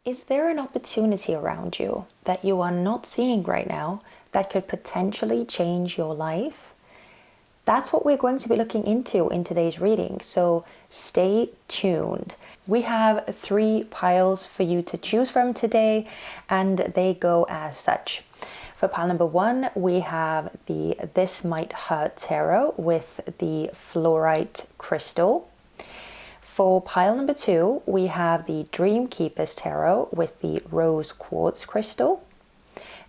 Is there an opportunity around you that you are not seeing right now that could potentially change your life? That's what we're going to be looking into in today's reading, so stay tuned. We have 3 piles for you to choose from today, and they go as such. For pile number 1, we have the This Might Hurt Tarot with the fluorite crystal. For pile number 2, we have the Dreamkeeper's Tarot with the rose quartz crystal.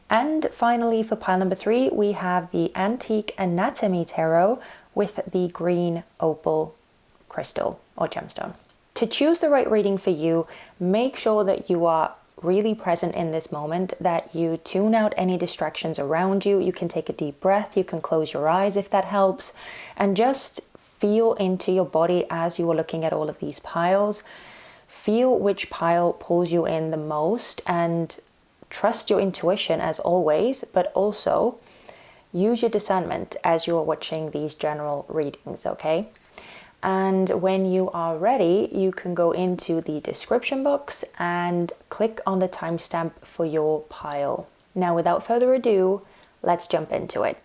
And finally, for pile number 3, we have the Antique Anatomy Tarot with the green opal crystal or gemstone. To choose the right reading for you, make sure that you are really present in this moment, that you tune out any distractions around you. You can take a deep breath, you can close your eyes if that helps, and just feel into your body as you are looking at all of these piles. Feel which pile pulls you in the most and trust your intuition as always, but also use your discernment as you are watching these general readings, okay? And when you are ready, you can go into the description box and click on the timestamp for your pile. Now, without further ado, let's jump into it.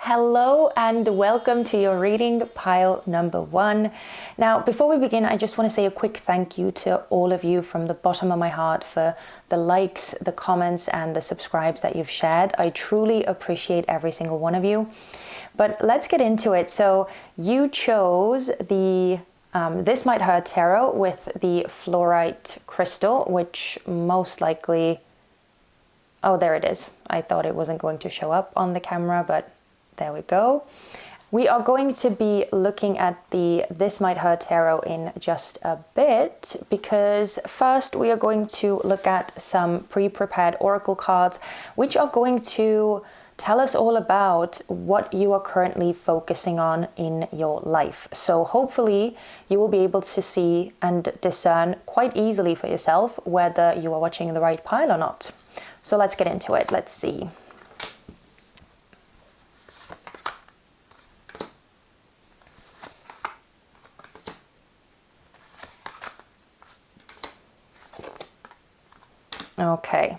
Hello and welcome to your reading, pile number 1. Now, before we begin, I just want to say a quick thank you to all of you from the bottom of my heart for the likes, the comments, and the subscribes that you've shared. I truly appreciate every single one of you. But let's get into it. So you chose the This Might Hurt Tarot with the fluorite crystal, which most likely... Oh, there it is. I thought it wasn't going to show up on the camera, but there we go. We are going to be looking at the This Might Hurt Tarot in just a bit, because first we are going to look at some pre-prepared oracle cards, which are going to tell us all about what you are currently focusing on in your life. So hopefully you will be able to see and discern quite easily for yourself whether you are watching the right pile or not. So let's get into it. Let's see. Okay,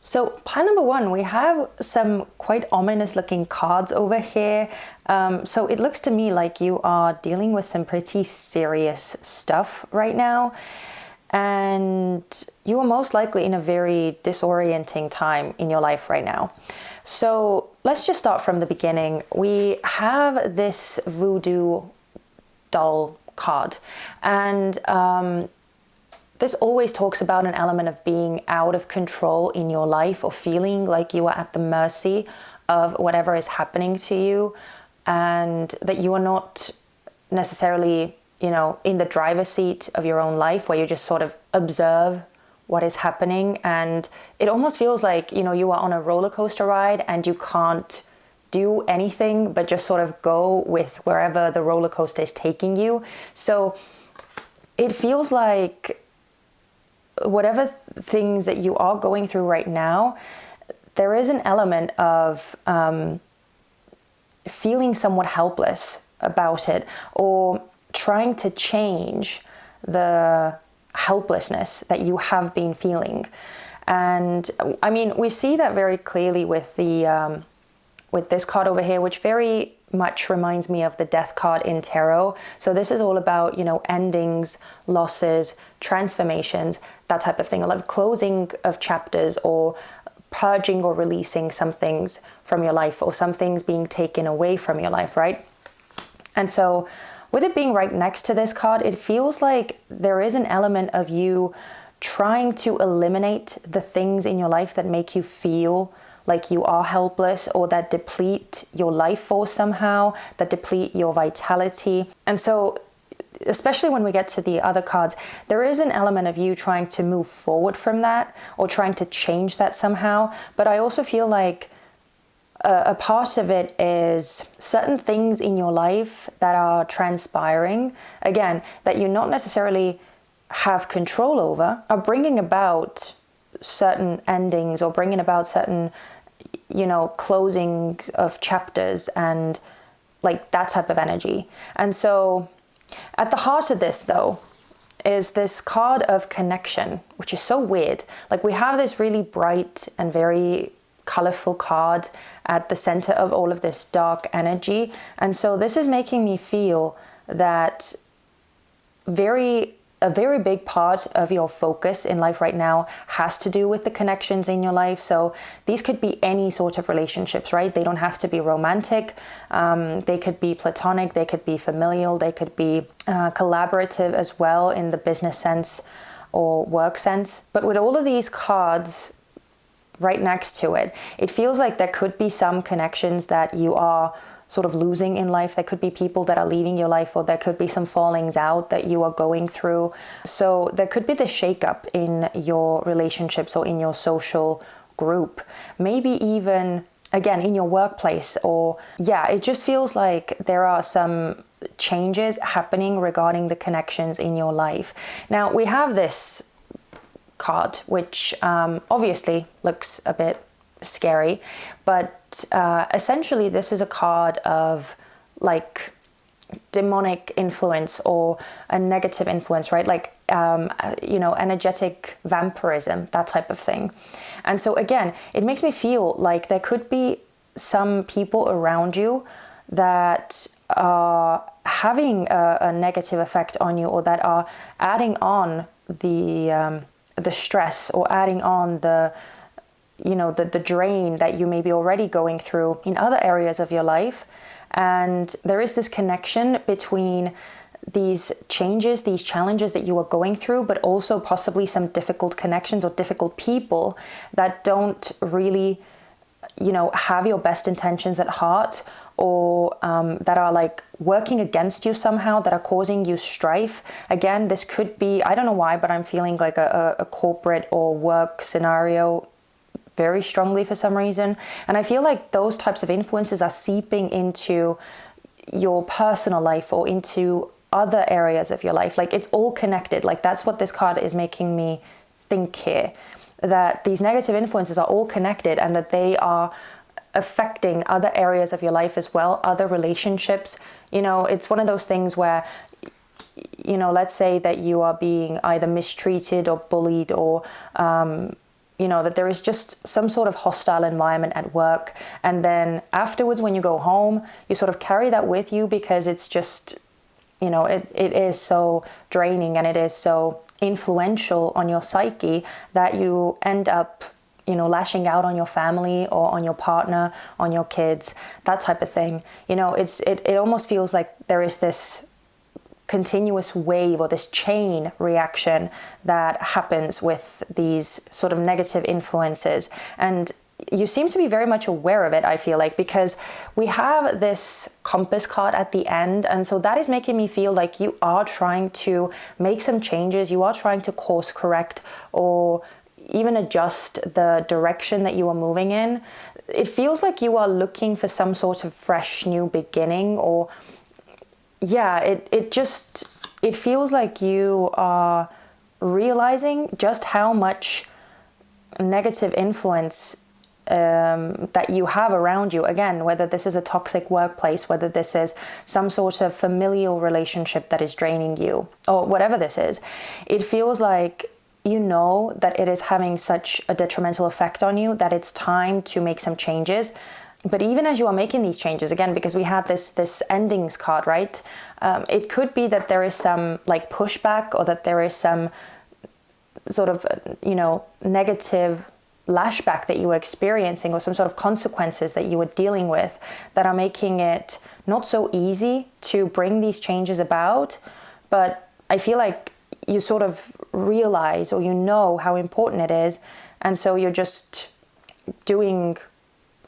so pile number 1, we have some quite ominous looking cards over here. So it looks to me like you are dealing with some pretty serious stuff right now. And you are most likely in a very disorienting time in your life right now. So let's just start from the beginning. We have this voodoo doll card, and this always talks about an element of being out of control in your life, or feeling like you are at the mercy of whatever is happening to you, and that you are not necessarily, you know, in the driver's seat of your own life, where you just sort of observe what is happening. And it almost feels like, you know, you are on a roller coaster ride and you can't do anything but just sort of go with wherever the roller coaster is taking you. So it feels like whatever things that you are going through right now, there is an element of feeling somewhat helpless about it, or trying to change the helplessness that you have been feeling. And I mean, we see that very clearly with the with this card over here, which very much reminds me of the Death card in tarot. So this is all about, you know, endings, losses, transformations, that type of thing. A lot of closing of chapters, or purging or releasing some things from your life, or some things being taken away from your life, right? And so with it being right next to this card, it feels like there is an element of you trying to eliminate the things in your life that make you feel like you are helpless, or that deplete your life force somehow, that deplete your vitality. And so, especially when we get to the other cards, there is an element of you trying to move forward from that, or trying to change that somehow. But I also feel like a part of it is certain things in your life that are transpiring, again, that you not necessarily have control over, are bringing about certain endings, or bringing about certain, you know, closing of chapters, and like that type of energy. And so at the heart of this, though, is this card of connection, which is so weird. Like, we have this really bright and very colorful card at the center of all of this dark energy. And so this is making me feel that a very big part of your focus in life right now has to do with the connections in your life. So these could be any sort of relationships, right? They don't have to be romantic. They could be platonic. They could be familial. They could be collaborative as well in the business sense or work sense. But with all of these cards right next to it, it feels like there could be some connections that you are sort of losing in life. There could be people that are leaving your life, or there could be some fallings out that you are going through. So there could be the shakeup in your relationships or in your social group, maybe even again in your workplace, or it just feels like there are some changes happening regarding the connections in your life. Now we have this card, which obviously looks a bit scary, but essentially this is a card of like demonic influence or a negative influence, right? Like energetic vampirism, that type of thing. And so again, it makes me feel like there could be some people around you that are having a negative effect on you, or that are adding on the stress, or adding on the drain that you may be already going through in other areas of your life. And there is this connection between these changes, these challenges that you are going through, but also possibly some difficult connections or difficult people that don't really, have your best intentions at heart, or that are like working against you somehow, that are causing you strife. Again, this could be, I don't know why, but I'm feeling like a corporate or work scenario very strongly for some reason. And I feel like those types of influences are seeping into your personal life or into other areas of your life. Like, it's all connected. Like, that's what this card is making me think here, that these negative influences are all connected, and that they are affecting other areas of your life as well, other relationships. It's one of those things where, let's say that you are being either mistreated or bullied, or that there is just some sort of hostile environment at work. And then afterwards, when you go home, you sort of carry that with you, because it's just, it is so draining, and it is so influential on your psyche that you end up, lashing out on your family or on your partner, on your kids, that type of thing. It almost feels like there is this continuous wave or this chain reaction that happens with these sort of negative influences. And you seem to be very much aware of it, I feel like, because we have this compass card at the end. And so that is making me feel like you are trying to make some changes. You are trying to course correct, or even adjust the direction that you are moving in. It feels like you are looking for some sort of fresh new beginning, or it feels like you are realizing just how much negative influence that you have around you. Again, whether this is a toxic workplace, whether this is some sort of familial relationship that is draining you, or whatever this is, it feels like that it is having such a detrimental effect on you that it's time to make some changes. But even as you are making these changes, again, because we had this endings card, right? It could be that there is some like pushback, or that there is some sort of, negative lashback that you are experiencing, or some sort of consequences that you are dealing with that are making it not so easy to bring these changes about. But I feel like you sort of realize, or how important it is. And so you're just doing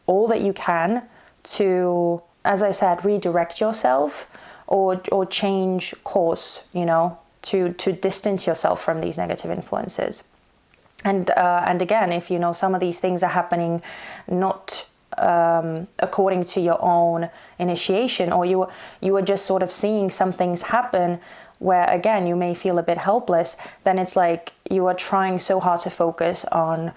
all that you can to, as I said, redirect yourself, or change course, to distance yourself from these negative influences. And again, if some of these things are happening not according to your own initiation, or you are just sort of seeing some things happen where, again, you may feel a bit helpless, then it's like you are trying so hard to focus on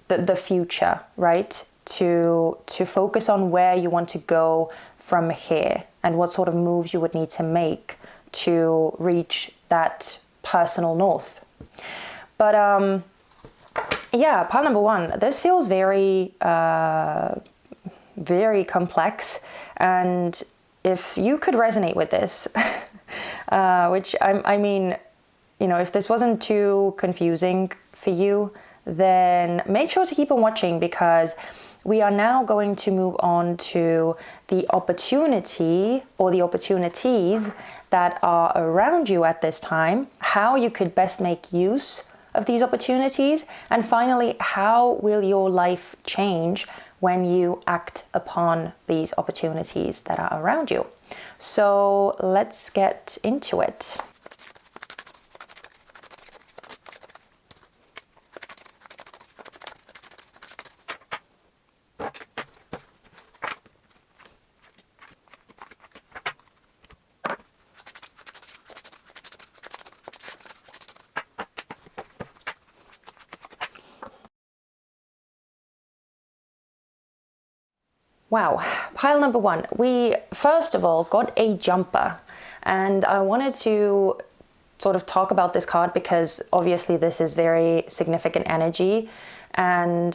the future, right? To focus on where you want to go from here, and what sort of moves you would need to make to reach that personal north. But yeah, pile number one, this feels very, very complex. And if you could resonate with this, which I mean, you know, if this wasn't too confusing for you, then make sure to keep on watching, because we are now going to move on to the opportunity or the opportunities that are around you at this time, how you could best make use of these opportunities, and finally, how will your life change when you act upon these opportunities that are around you. So let's get into it. Wow, pile number one. We first of all got a jumper, and I wanted to sort of talk about this card because obviously this is very significant energy, and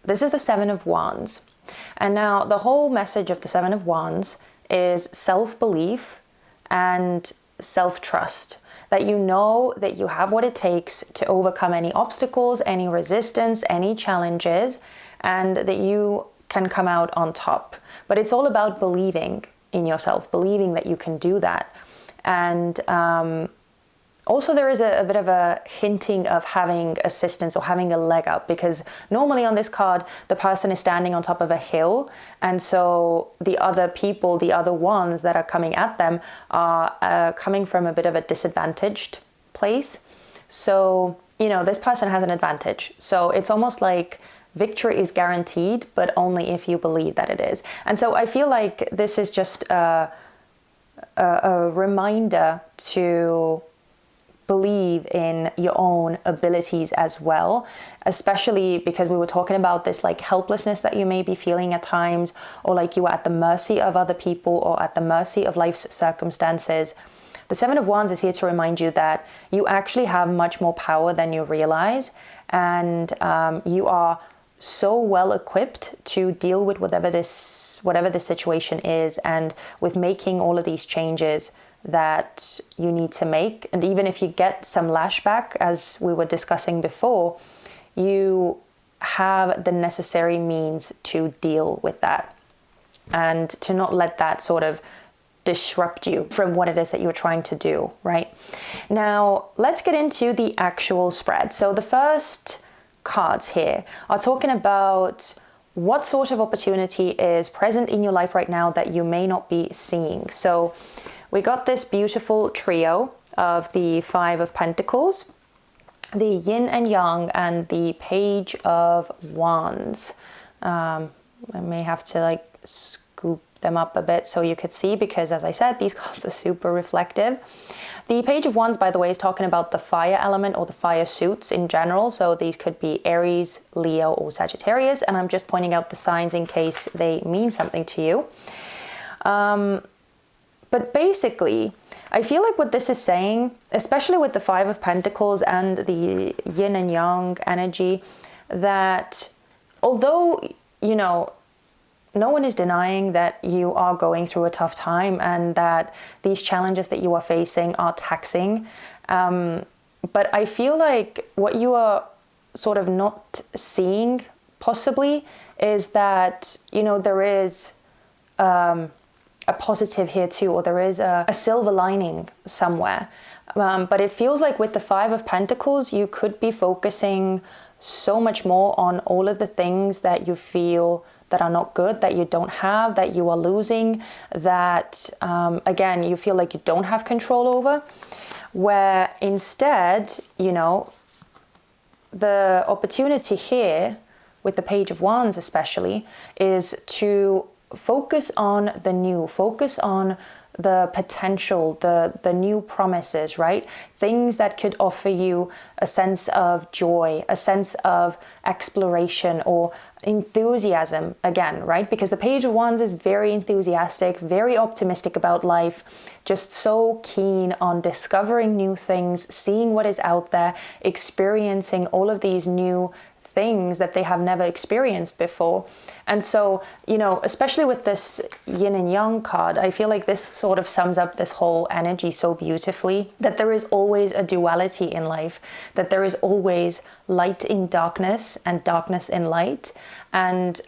this is the Seven of Wands. And now the whole message of the Seven of Wands is self-belief and self-trust, that you know that you have what it takes to overcome any obstacles, any resistance, any challenges, and that you can come out on top. But it's all about believing in yourself, believing that you can do that. And also there is a bit of a hinting of having assistance or having a leg up, because normally on this card, the person is standing on top of a hill. And so the other people, the other ones that are coming at them are coming from a bit of a disadvantaged place. So, you know, this person has an advantage. So it's almost like victory is guaranteed, but only if you believe that it is. And so I feel like this is just a reminder to believe in your own abilities as well, especially because we were talking about this like helplessness that you may be feeling at times, or like you are at the mercy of other people or at the mercy of life's circumstances. The Seven of Wands is here to remind you that you actually have much more power than you realize, and you are so well equipped to deal with whatever this situation is, and with making all of these changes that you need to make. And even if you get some lashback, as we were discussing before, you have the necessary means to deal with that and to not let that sort of disrupt you from what it is that you're trying to do, right? Now, let's get into the actual spread. So the first cards here are talking about what sort of opportunity is present in your life right now that you may not be seeing. So we got this beautiful trio of the Five of Pentacles, the Yin and Yang, and the Page of Wands. I may have to like scoop them up a bit so you could see, because as I said, these cards are super reflective. The Page of Wands, by the way, is talking about the fire element or the fire suits in general. So these could be Aries, Leo, or Sagittarius. And I'm just pointing out the signs in case they mean something to you. But basically, I feel like what this is saying, especially with the Five of Pentacles and the Yin and Yang energy, that although, you know, no one is denying that you are going through a tough time and that these challenges that you are facing are taxing. But I feel like what you are sort of not seeing possibly is that, you know, there is a positive here too, or there is a silver lining somewhere. But it feels like with the Five of Pentacles, you could be focusing so much more on all of the things that you feel that are not good, that you don't have, that you are losing, that, again, you feel like you don't have control over, where instead, you know, the opportunity here with the Page of Wands especially is to focus on the new, focus on the potential, the new promises, right? Things that could offer you a sense of joy, a sense of exploration or enthusiasm again, right? Because the Page of Wands is very enthusiastic, very optimistic about life, just so keen on discovering new things, seeing what is out there, experiencing all of these new things that they have never experienced before. And so, you know, especially with this yin and yang card, I feel like this sort of sums up this whole energy so beautifully, that there is always a duality in life, that there is always light in darkness and darkness in light. And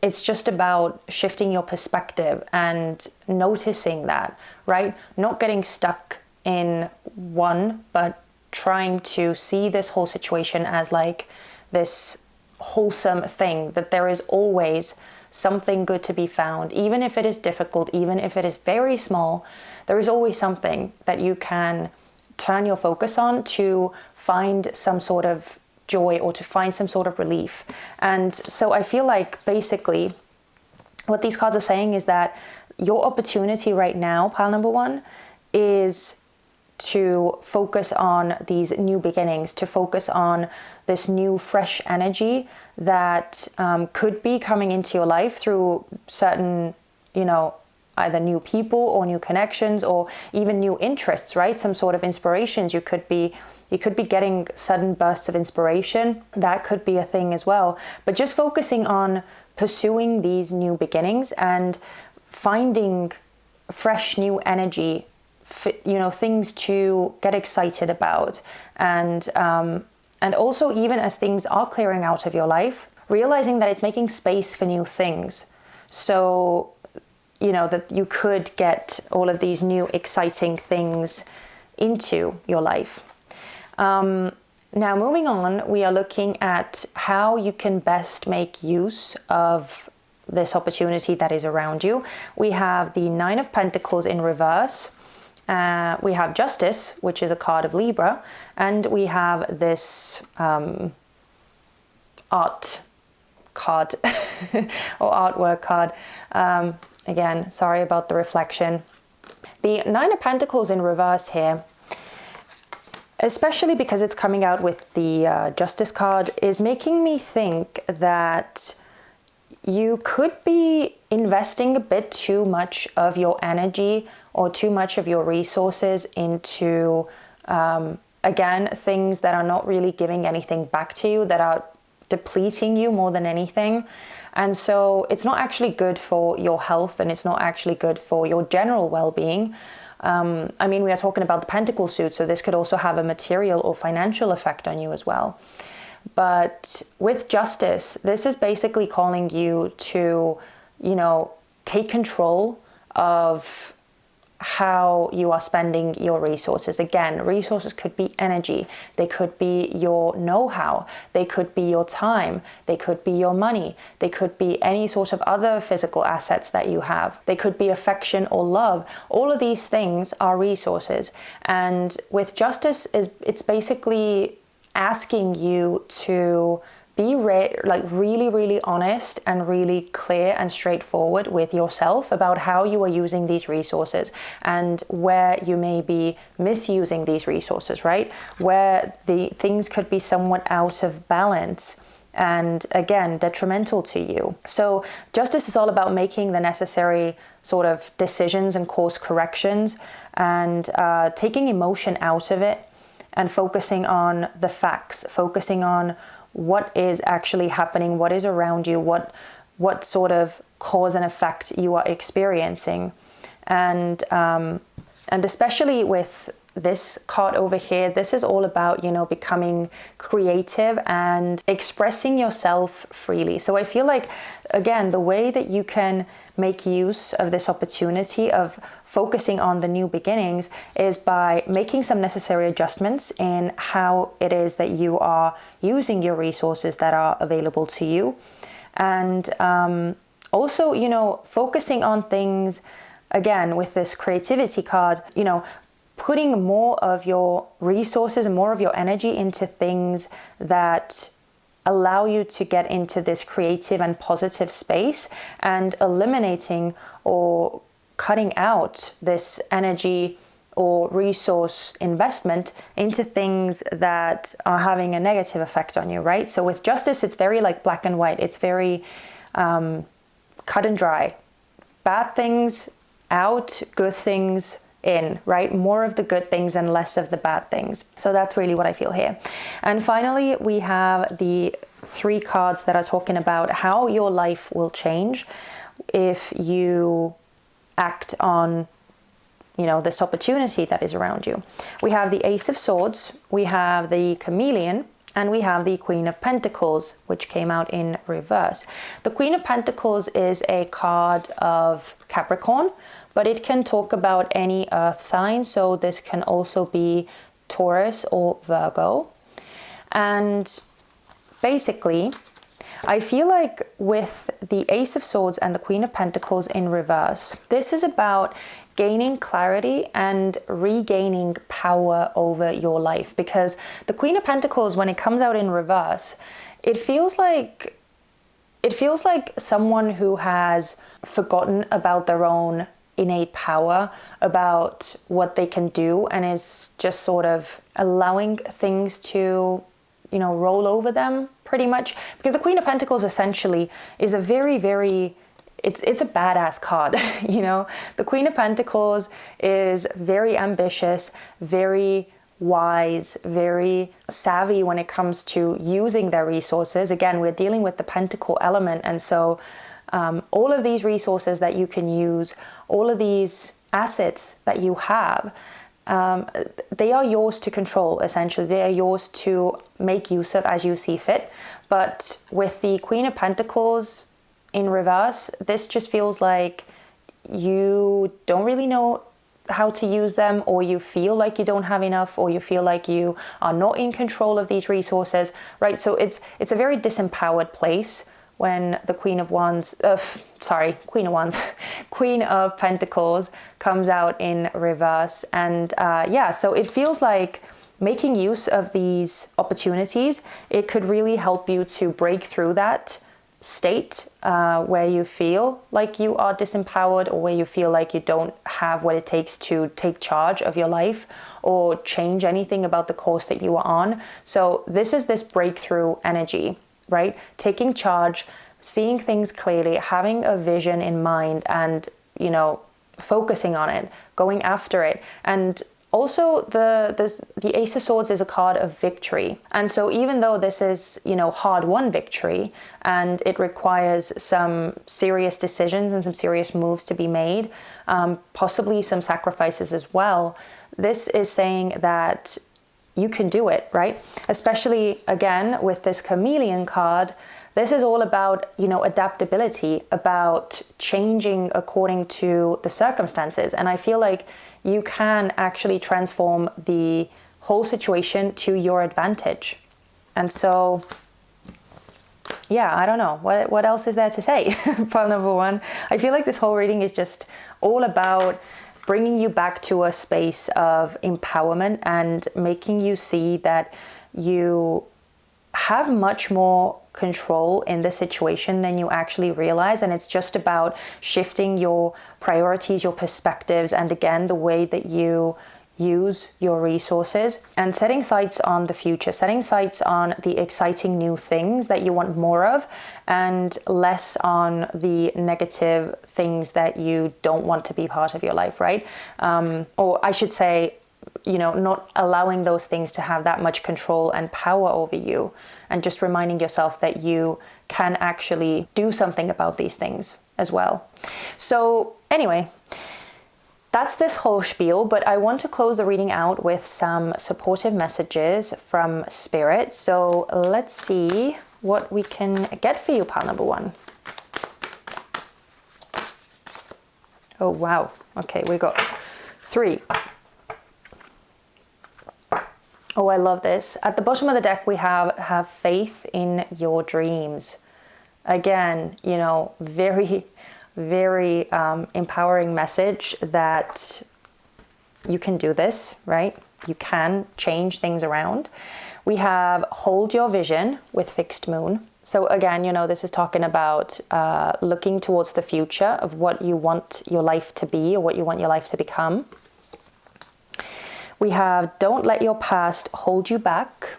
it's just about shifting your perspective and noticing that, right? Not getting stuck in one, but trying to see this whole situation as like this wholesome thing, that there is always something good to be found. Even if it is difficult, even if it is very small, there is always something that you can turn your focus on to find some sort of joy or to find some sort of relief. And so I feel like basically what these cards are saying is that your opportunity right now, pile number one, is to focus on these new beginnings, to focus on this new fresh energy that could be coming into your life through certain, you know, either new people or new connections or even new interests, right? Some sort of inspirations. You could be getting sudden bursts of inspiration. That could be a thing as well. But just focusing on pursuing these new beginnings and finding fresh new energy, you know, things to get excited about. And also, even as things are clearing out of your life, realizing that it's making space for new things. So, you know, that you could get all of these new exciting things into your life. Now, moving on, we are looking at how you can best make use of this opportunity that is around you. We have the Nine of Pentacles in reverse. We have Justice, which is a card of Libra, and we have this art card or artwork card. Again, sorry about the reflection. The Nine of Pentacles in reverse here, especially because it's coming out with the Justice card, is making me think that you could be investing a bit too much of your energy or too much of your resources into, again, things that are not really giving anything back to you, that are depleting you more than anything. And so it's not actually good for your health, and it's not actually good for your general well-being. I mean, we are talking about the Pentacle suit, so this could also have a material or financial effect on you as well. But with Justice, this is basically calling you to, you know, take control of how you are spending your resources. Again, resources could be energy, they could be your know-how, they could be your time, they could be your money, they could be any sort of other physical assets that you have, they could be affection or love. All of these things are resources. And with Justice, it's basically asking you to be really honest and really clear and straightforward with yourself about how you are using these resources and where you may be misusing these resources, right? Where the things could be somewhat out of balance and, again, detrimental to you. So Justice is all about making the necessary sort of decisions and course corrections and taking emotion out of it and focusing on the facts, focusing on what is actually happening, what is around you, what sort of cause and effect you are experiencing. And especially with this card over here, this is all about, you know, becoming creative and expressing yourself freely. So I feel like, again, the way that you can make use of this opportunity of focusing on the new beginnings is by making some necessary adjustments in how it is that you are using your resources that are available to you. And also, you know, focusing on things, again, with this creativity card, you know, putting more of your resources and more of your energy into things that allow you to get into this creative and positive space, and eliminating or cutting out this energy or resource investment into things that are having a negative effect on you, right? So with justice, it's very like black and white. It's very cut and dry. Bad things out, good things in, right? More of the good things and less of the bad things. So that's really what I feel here. And finally, we have the 3 cards that are talking about how your life will change if you act on, you know, this opportunity that is around you. We have the Ace of Swords, we have the Chameleon, and we have the Queen of Pentacles, which came out in reverse. The Queen of Pentacles is a card of Capricorn, but it can talk about any earth sign. So this can also be Taurus or Virgo. And basically, I feel like with the Ace of Swords and the Queen of Pentacles in reverse, this is about gaining clarity and regaining power over your life. Because the Queen of Pentacles, when it comes out in reverse, it feels like someone who has forgotten about their own innate power, about what they can do, and is just sort of allowing things to, you know, roll over them pretty much. Because the Queen of Pentacles essentially is a very it's a badass card. You know, the Queen of Pentacles is very ambitious, very wise, very savvy when it comes to using their resources. Again, we're dealing with the pentacle element, and so all of these resources that you can use, all of these assets that you have, they are yours to control, essentially. They are yours to make use of as you see fit. But with the Queen of Pentacles in reverse, this just feels like you don't really know how to use them, or you feel like you don't have enough, or you feel like you are not in control of these resources, right? So it's a very disempowered place when the Queen of Pentacles comes out in reverse. And so it feels like making use of these opportunities, it could really help you to break through that state where you feel like you are disempowered, or where you feel like you don't have what it takes to take charge of your life or change anything about the course that you are on. So this is this breakthrough energy, right? Taking charge, seeing things clearly, having a vision in mind, and, you know, focusing on it, going after it. And also the Ace of Swords is a card of victory. And so even though this is, you know, hard-won victory, and it requires some serious decisions and some serious moves to be made, possibly some sacrifices as well, this is saying that you can do it, right? Especially, again, with this Chameleon card, this is all about, you know, adaptability, about changing according to the circumstances. And I feel like you can actually transform the whole situation to your advantage. And so, yeah, I don't know. What else is there to say? Pile number 1. I feel like this whole reading is just all about bringing you back to a space of empowerment and making you see that you have much more control in the situation than you actually realize. And it's just about shifting your priorities, your perspectives, and again, the way that you use your resources, and setting sights on the future, setting sights on the exciting new things that you want more of, and less on the negative things that you don't want to be part of your life, right? Or I should say, you know, not allowing those things to have that much control and power over you, and just reminding yourself that you can actually do something about these things as well. So anyway, that's this whole spiel, but I want to close the reading out with some supportive messages from Spirit. So let's see what we can get for you, pile number 1. Oh, wow. Okay, we got 3. Oh, I love this. At the bottom of the deck, we have faith in your dreams. Again, you know, very, very empowering message that you can do this, right? You can change things around. We have hold your vision with fixed moon. So again, this is talking about looking towards the future of what you want your life to be or what you want your life to become. We have don't let your past hold you back.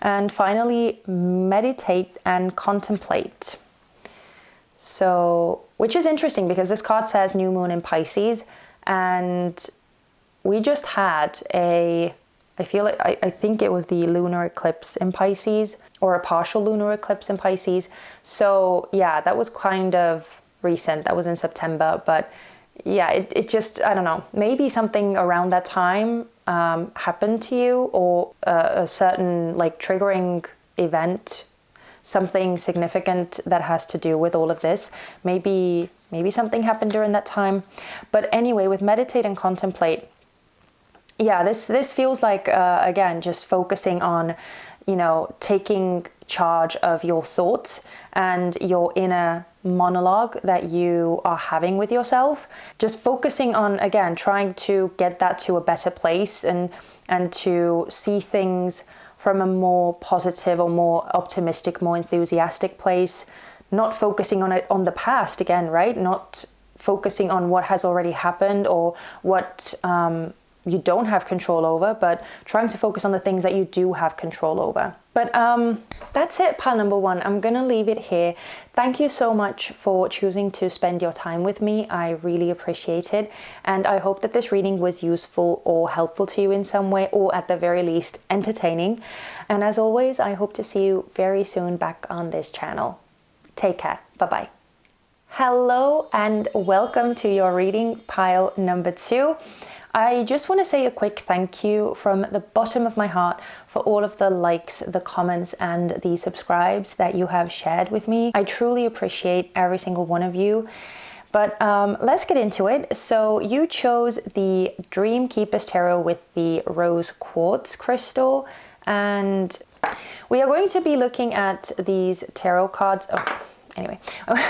And finally, meditate and contemplate. So, which is interesting because this card says new moon in Pisces, and we just had I think it was the lunar eclipse in Pisces, or a partial lunar eclipse in Pisces. So yeah, that was kind of recent. That was in September, but yeah, it just, I don't know, maybe something around that time happened to you, or a certain like triggering event, something significant that has to do with all of this. Maybe something happened during that time. But anyway, with meditate and contemplate, yeah, this feels like, again, just focusing on, taking charge of your thoughts and your inner monologue that you are having with yourself. Just focusing on, again, trying to get that to a better place and to see things from a more positive or more optimistic, more enthusiastic place. Not focusing on the past again, right? Not focusing on what has already happened or what you don't have control over, but trying to focus on the things that you do have control over. But that's it, pile number one. I'm gonna leave it here. Thank you so much for choosing to spend your time with me. I really appreciate it. And I hope that this reading was useful or helpful to you in some way, or at the very least, entertaining. And as always, I hope to see you very soon back on this channel. Take care. Bye-bye. Hello and welcome to your reading, pile number two. I just want to say a quick thank you from the bottom of my heart for all of the likes, the comments, and the subscribes that you have shared with me. I truly appreciate every single one of you. But let's get into it. So you chose the Dreamkeeper Tarot with the rose quartz crystal, and we are going to be looking at these tarot cards. Anyway,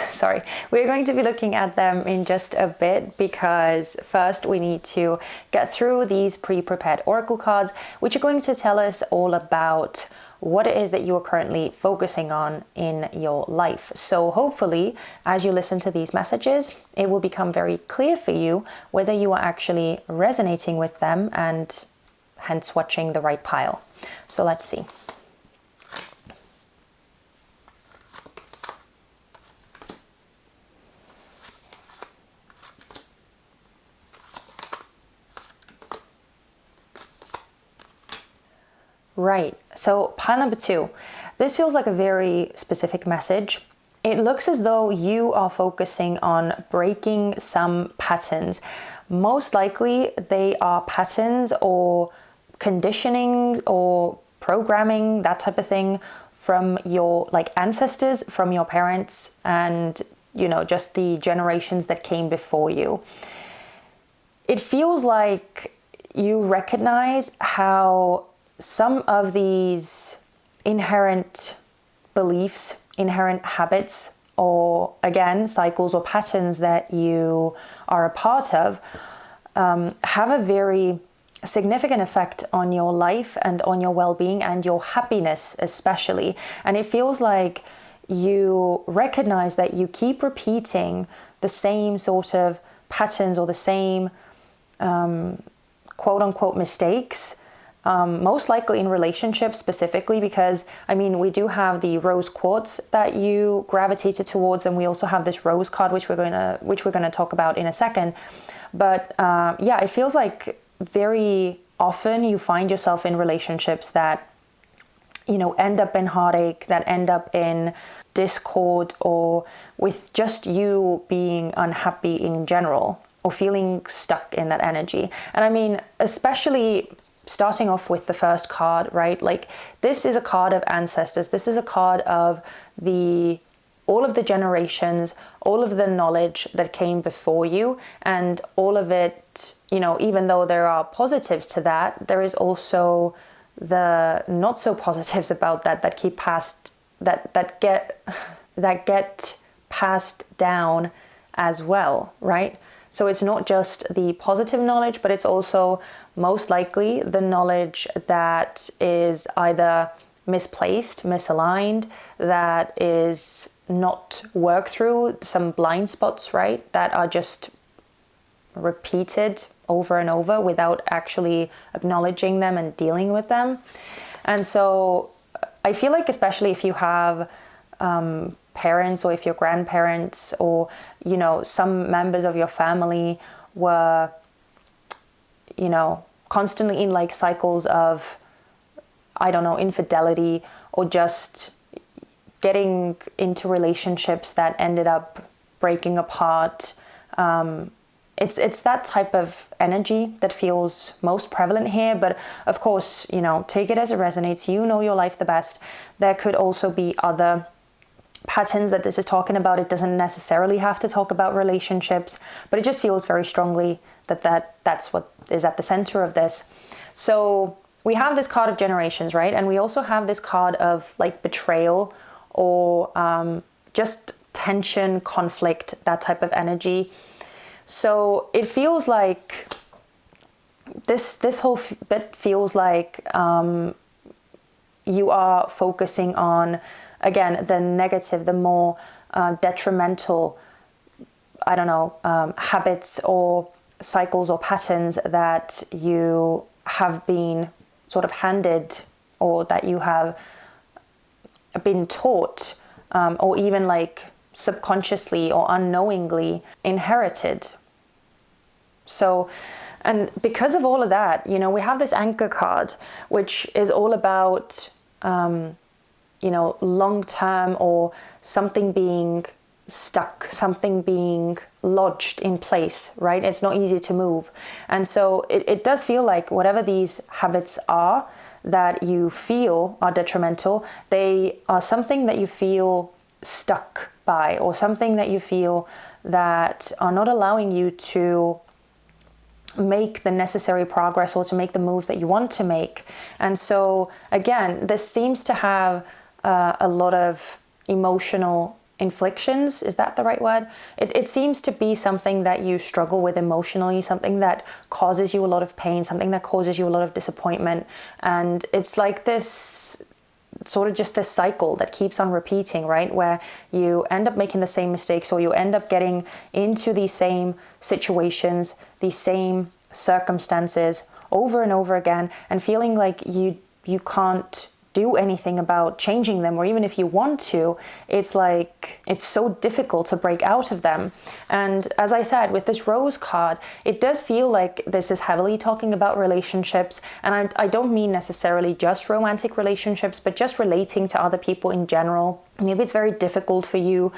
sorry. We're going to be looking at them in just a bit, because first we need to get through these pre-prepared oracle cards, which are going to tell us all about what it is that you are currently focusing on in your life. So hopefully, as you listen to these messages, it will become very clear for you whether you are actually resonating with them and hence watching the right pile. So let's see. Right, so pile number two. This feels like a very specific message. It looks as though you are focusing on breaking some patterns. Most likely they are patterns or conditioning or programming, that type of thing, from your ancestors, from your parents, and just the generations that came before you. It feels like you recognize how some of these inherent beliefs, inherent habits, or again, cycles or patterns that you are a part of have a very significant effect on your life and on your well-being and your happiness especially. And it feels like you recognize that you keep repeating the same sort of patterns or the same quote-unquote mistakes, most likely in relationships specifically, because we do have the rose quartz that you gravitated towards, and we also have this rose card which we're going to talk about in a second. But yeah, it feels like very often you find yourself in relationships that end up in heartache, that end up in discord, or with just you being unhappy in general, or feeling stuck in that energy. And especially starting off with the first card, right? This is a card of ancestors. This is a card of all of the generations, all of the knowledge that came before you, and all of it, even though there are positives to that, there is also the not so positives about that keep passed, that get passed down as well, right? So it's not just the positive knowledge, but it's also most likely the knowledge that is either misplaced, misaligned, that is not worked through, some blind spots, right, that are just repeated over and over without actually acknowledging them and dealing with them. And so I feel like, especially if you have parents, or if your grandparents, or, you know, some members of your family were, you know, constantly in like cycles of, I don't know, infidelity, or just getting into relationships that ended up breaking apart. It's that type of energy that feels most prevalent here. But of course, you know, take it as it resonates. You know your life the best. There could also be other patterns that this is talking about. It doesn't necessarily have to talk about relationships, but it just feels very strongly that's what is at the center of this. So we have this card of generations, right? And we also have this card of like betrayal, or just tension, conflict, that type of energy. So it feels like this whole bit feels like you are focusing on, again, the negative, the more detrimental, I don't know, habits or cycles or patterns that you have been sort of handed, or that you have been taught, or even like subconsciously or unknowingly inherited. So, and because of all of that, you know, we have this anchor card, which is all about, you know, long term, or something being stuck, something being lodged in place, right? It's not easy to move. And so it does feel like whatever these habits are that you feel are detrimental, they are something that you feel stuck by, or something that you feel that are not allowing you to make the necessary progress, or to make the moves that you want to make. And so again, this seems to have a lot of emotional inflictions. Is that the right word? It seems to be something that you struggle with emotionally, something that causes you a lot of pain, something that causes you a lot of disappointment. And it's like this sort of just this cycle that keeps on repeating, right? Where you end up making the same mistakes, or you end up getting into these same situations, these same circumstances over and over again, and feeling like you can't do anything about changing them, or even if you want to, it's like it's so difficult to break out of them. And as I said, with this rose card, it does feel like this is heavily talking about relationships. And I don't mean necessarily just romantic relationships, but just relating to other people in general. Maybe it's very difficult for you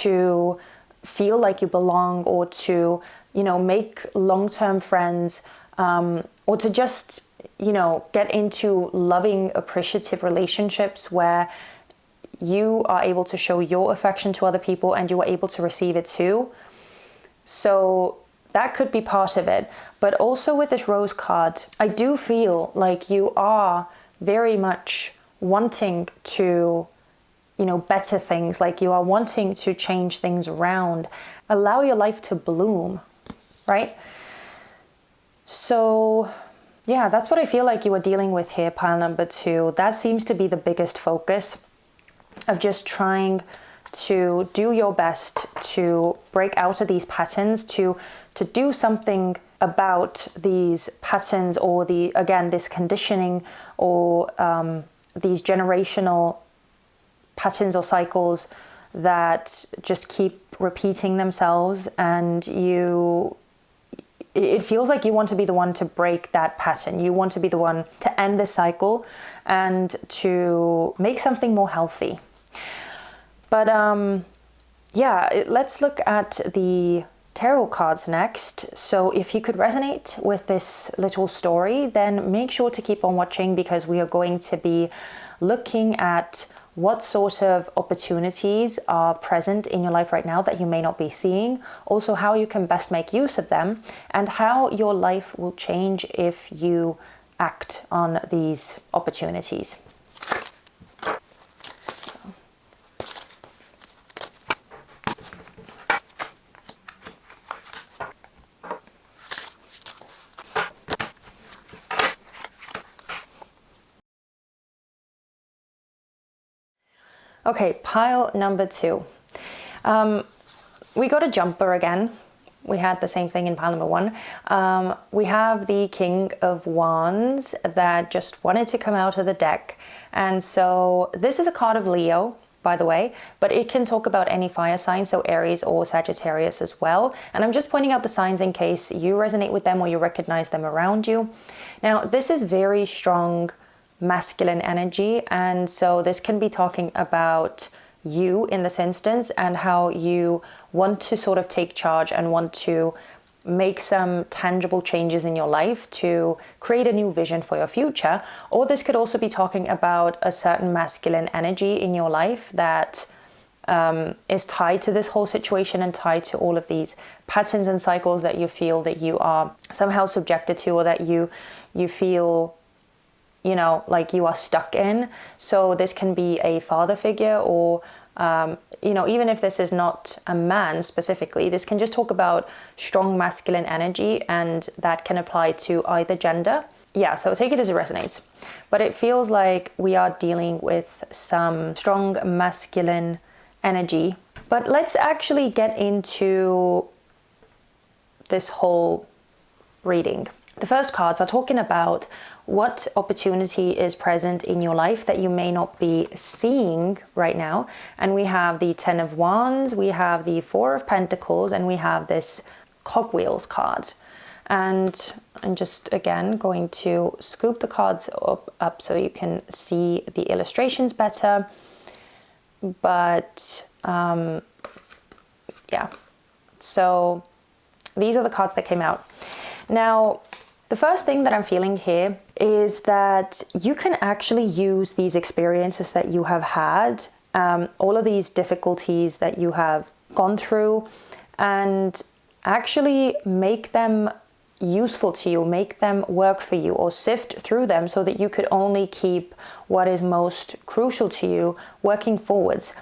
to feel like you belong, or to, you know, make long-term friends, or to just, you know, get into loving, appreciative relationships where you are able to show your affection to other people, and you are able to receive it too. So that could be part of it. But also with this rose card, I do feel like you are very much wanting to, you know, better things, like you are wanting to change things around, allow your life to bloom, right? So yeah, that's what I feel like you are dealing with here, pile number 2. That seems to be the biggest focus, of just trying to do your best to break out of these patterns, to do something about these patterns, or this conditioning, or these generational patterns or cycles that just keep repeating themselves. And it feels like you want to be the one to break that pattern. You want to be the one to end this cycle and to make something more healthy. But yeah, let's look at the tarot cards next. So if you could resonate with this little story, then make sure to keep on watching, because we are going to be looking at what sort of opportunities are present in your life right now that you may not be seeing, also how you can best make use of them, and how your life will change if you act on these opportunities. Okay, pile number 2. We got a jumper again. We had the same thing in pile number 1. We have the King of Wands that just wanted to come out of the deck. And so this is a card of Leo, by the way, but it can talk about any fire sign, so Aries or Sagittarius as well. And I'm just pointing out the signs in case you resonate with them or you recognize them around you. Now, this is very strong masculine energy, and so this can be talking about you in this instance and how you want to sort of take charge and want to make some tangible changes in your life to create a new vision for your future. Or this could also be talking about a certain masculine energy in your life that is tied to this whole situation and tied to all of these patterns and cycles that you feel that you are somehow subjected to, or that you feel, you know, like you are stuck in. So this can be a father figure, or you know, even if this is not a man specifically, this can just talk about strong masculine energy, and that can apply to either gender. Yeah, so take it as it resonates. But it feels like we are dealing with some strong masculine energy. But let's actually get into this whole reading. The first cards are talking about what opportunity is present in your life that you may not be seeing right now. And we have the 10 of Wands, we have the 4 of Pentacles, and we have this Cogwheels card. And I'm just, again, going to scoop the cards up so you can see the illustrations better. But yeah, so these are the cards that came out. Now, the first thing that I'm feeling here is that you can actually use these experiences that you have had, all of these difficulties that you have gone through, and actually make them useful to you, make them work for you, or sift through them so that you could only keep what is most crucial to you working forwards.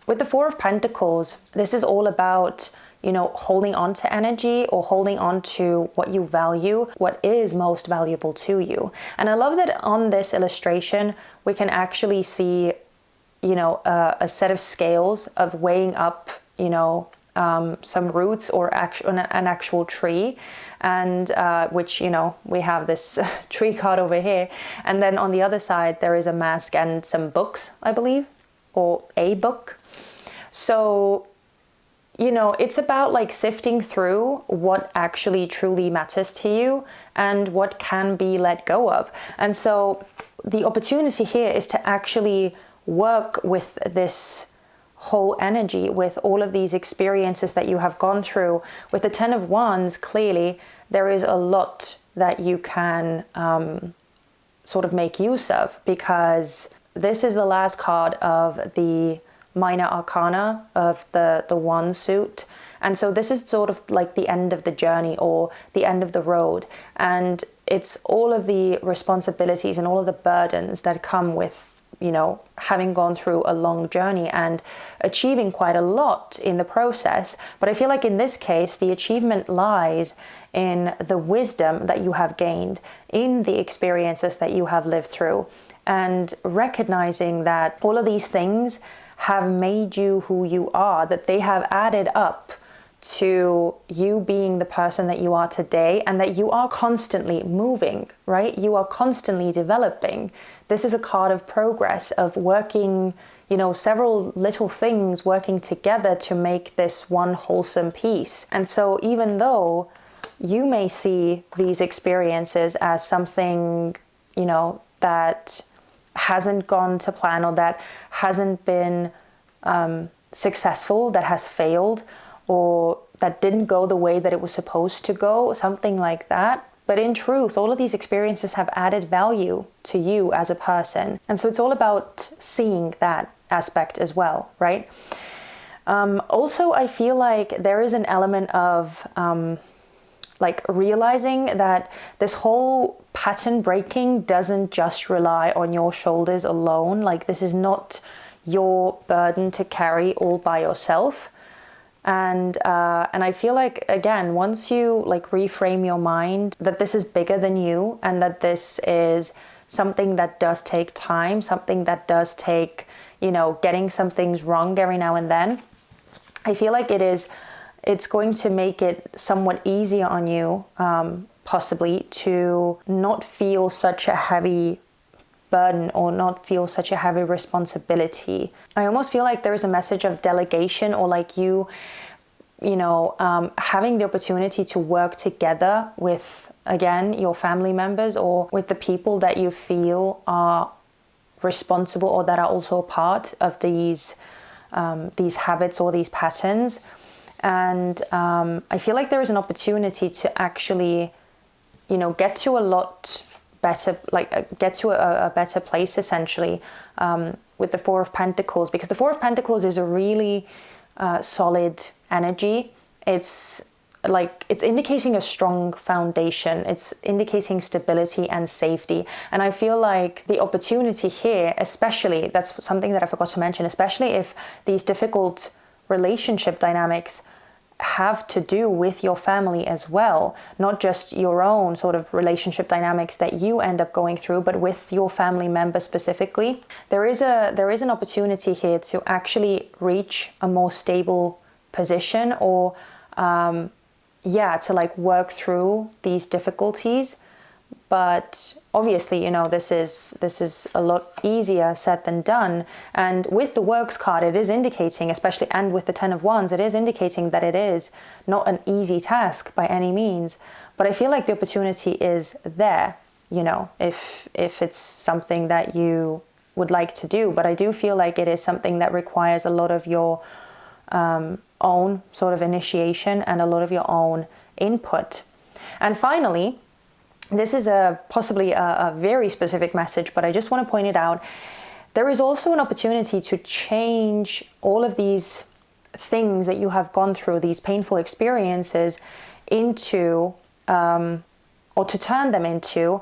With the 4 of Pentacles, this is all about, you know, holding on to energy or holding on to what you value, what is most valuable to you. And I love that on this illustration, we can actually see, you know, a set of scales of weighing up, you know, some roots or an actual tree, and which, you know, we have this tree card over here. And then on the other side, there is a mask and some books, I believe, or a book. So, you know, it's about like sifting through what actually truly matters to you and what can be let go of. And so the opportunity here is to actually work with this whole energy, with all of these experiences that you have gone through. With the 10 of Wands, clearly there is a lot that you can sort of make use of, because this is the last card of the minor arcana of the wand suit. And so this is sort of like the end of the journey or the end of the road. And it's all of the responsibilities and all of the burdens that come with, you know, having gone through a long journey and achieving quite a lot in the process. But I feel like in this case, the achievement lies in the wisdom that you have gained, in the experiences that you have lived through, and recognizing that all of these things have made you who you are, that they have added up to you being the person that you are today, and that you are constantly moving, right? You are constantly developing. This is a card of progress, of working, you know, several little things working together to make this one wholesome piece. And so even though you may see these experiences as something, you know, that hasn't gone to plan, or that hasn't been successful, that has failed, or that didn't go the way that it was supposed to go, something like that. But in truth, all of these experiences have added value to you as a person. And so it's all about seeing that aspect as well, right? Also, I feel like there is an element of like realizing that this whole pattern breaking doesn't just rely on your shoulders alone. Like, this is not your burden to carry all by yourself. And I feel like, again, once you like reframe your mind that this is bigger than you, and that this is something that does take time, something that does take, getting some things wrong every now and then. I feel like it's going to make it somewhat easier on you, possibly, to not feel such a heavy burden or not feel such a heavy responsibility. I almost feel like there is a message of delegation, or like having the opportunity to work together with, again, your family members or with the people that you feel are responsible or that are also a part of these habits or these patterns. And I feel like there is an opportunity to actually, get to a lot better, get to a better place, essentially, with the Four of Pentacles, because the Four of Pentacles is a really solid energy. It's indicating a strong foundation. It's indicating stability and safety. And I feel like the opportunity here, especially, that's something that I forgot to mention, especially if these difficult relationship dynamics have to do with your family as well, not just your own sort of relationship dynamics that you end up going through, but with your family member specifically. There is an opportunity here to actually reach a more stable position, or to work through these difficulties. But obviously, this is a lot easier said than done. And with the Works card, it is indicating, especially, and with the Ten of Wands, it is indicating that it is not an easy task by any means. But I feel like the opportunity is there, if it's something that you would like to do. But I do feel like it is something that requires a lot of your own sort of initiation and a lot of your own input. And finally, this is possibly a very specific message, but I just want to point it out. There is also an opportunity to change all of these things that you have gone through, these painful experiences, into, or to turn them into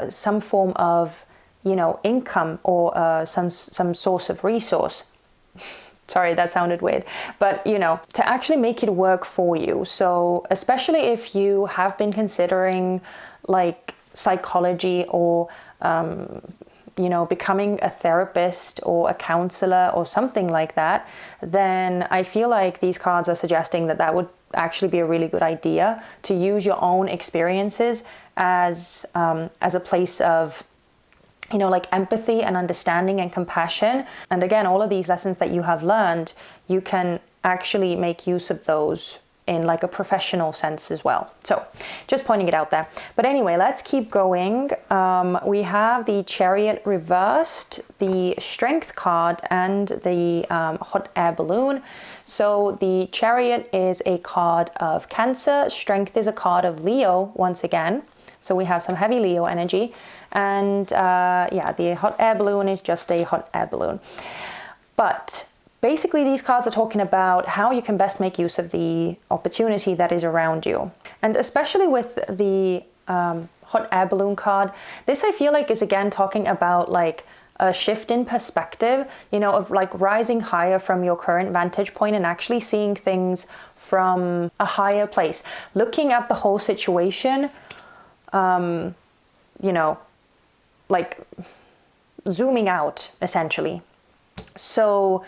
some form of, income, or some source of resource. Sorry, that sounded weird. But, to actually make it work for you. So especially if you have been considering psychology, or, becoming a therapist or a counselor or something like that, then I feel like these cards are suggesting that would actually be a really good idea, to use your own experiences as a place of, empathy and understanding and compassion. And again, all of these lessons that you have learned, you can actually make use of those in a professional sense as well. So just pointing it out there. But anyway, let's keep going. We have the Chariot reversed, the Strength card, and the Hot Air Balloon. So the Chariot is a card of Cancer. Strength is a card of Leo once again. So we have some heavy Leo energy. And the Hot Air Balloon is just a hot air balloon. But basically, these cards are talking about how you can best make use of the opportunity that is around you. And especially with the Hot Air Balloon card, this I feel like is again talking about a shift in perspective, of rising higher from your current vantage point and actually seeing things from a higher place. Looking at the whole situation, zooming out, essentially. So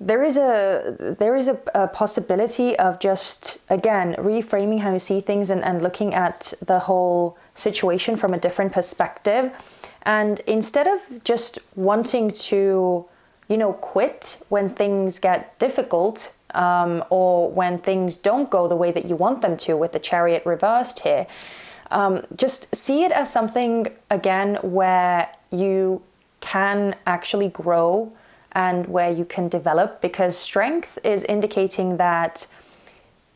there is a possibility of just, again, reframing how you see things and looking at the whole situation from a different perspective. And instead of just wanting to, quit when things get difficult, or when things don't go the way that you want them to, with the Chariot reversed here, just see it as something, again, where you can actually grow and where you can develop, because Strength is indicating that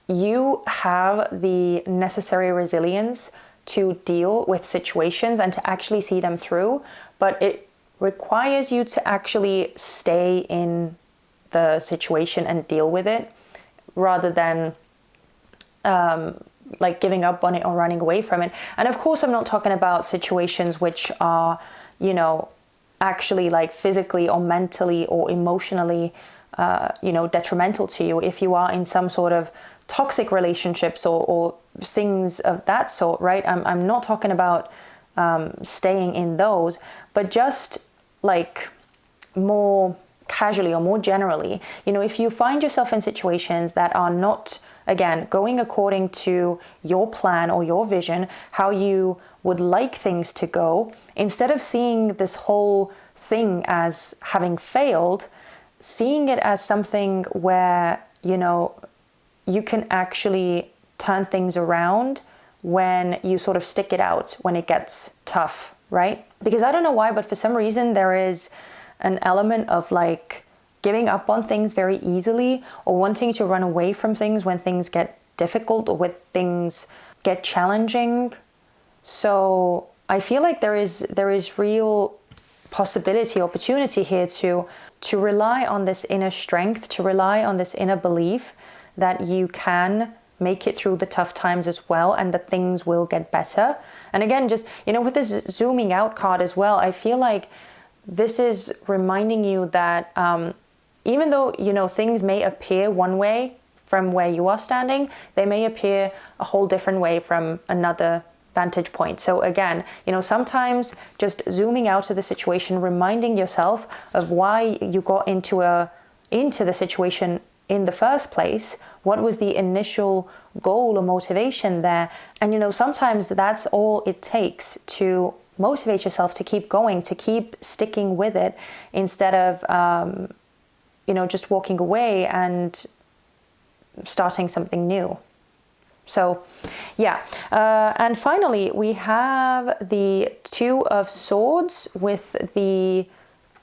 you have the necessary resilience to deal with situations and to actually see them through, but it requires you to actually stay in the situation and deal with it, rather than giving up on it or running away from it. And of course, I'm not talking about situations which are, actually physically or mentally or emotionally, detrimental to you. If you are in some sort of toxic relationships or things of that sort, right? I'm not talking about staying in those, but just like more casually or more generally, if you find yourself in situations that are not, again, going according to your plan or your vision, how you would like things to go, instead of seeing this whole thing as having failed, seeing it as something where, you can actually turn things around when you sort of stick it out, when it gets tough, right? Because I don't know why, but for some reason there is an element of like giving up on things very easily, or wanting to run away from things when things get difficult or when things get challenging. So I feel like there is real possibility, opportunity here to rely on this inner strength, to rely on this inner belief that you can make it through the tough times as well, and that things will get better. And again, just, with this zooming out card as well, I feel like this is reminding you that even though, things may appear one way from where you are standing, they may appear a whole different way from another vantage point. So again, sometimes just zooming out of the situation, reminding yourself of why you got into the situation in the first place. What was the initial goal or motivation there? And sometimes that's all it takes to motivate yourself to keep going, to keep sticking with it, instead of just walking away and starting something new. So yeah, and finally we have the Two of Swords with the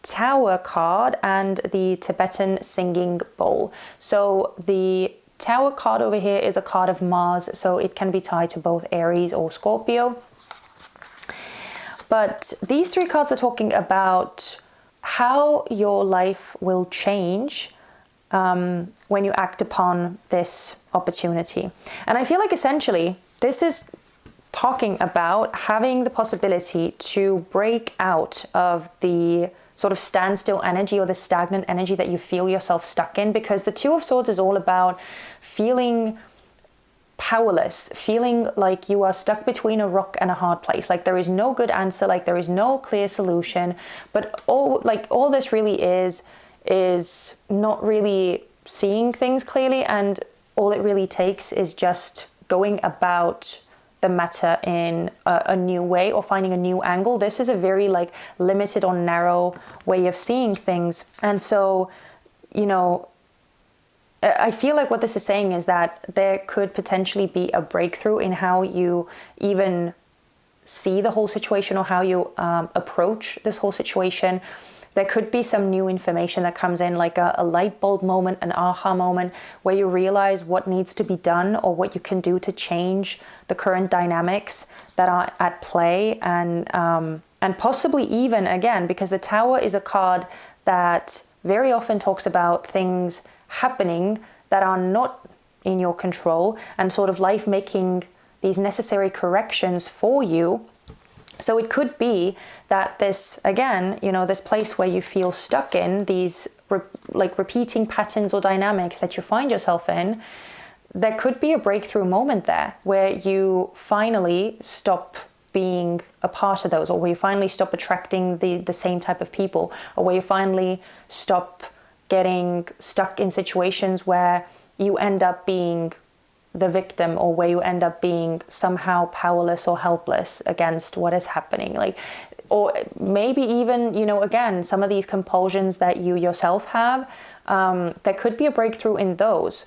Tower card and the Tibetan singing bowl. So the Tower card over here is a card of Mars, so it can be tied to both Aries or Scorpio. But these three cards are talking about how your life will change when you act upon this opportunity. And I feel like essentially this is talking about having the possibility to break out of the sort of standstill energy or the stagnant energy that you feel yourself stuck in, because the Two of Swords is all about feeling powerless, feeling like you are stuck between a rock and a hard place, like there is no good answer, like there is no clear solution. But all this really is not really seeing things clearly, and all it really takes is just going about the matter in a new way, or finding a new angle. This is a very limited or narrow way of seeing things. And so, I feel like what this is saying is that there could potentially be a breakthrough in how you even see the whole situation, or how you approach this whole situation. There could be some new information that comes in, like a light bulb moment, an aha moment, where you realize what needs to be done, or what you can do to change the current dynamics that are at play. And possibly even, again, because the Tower is a card that very often talks about things happening that are not in your control, and sort of life making these necessary corrections for you. So it could be that this, again, this place where you feel stuck in, these repeating patterns or dynamics that you find yourself in, there could be a breakthrough moment there where you finally stop being a part of those, or where you finally stop attracting the same type of people, or where you finally stop getting stuck in situations where you end up being the victim, or where you end up being somehow powerless or helpless against what is happening. Or maybe even, again, some of these compulsions that you yourself have, there could be a breakthrough in those.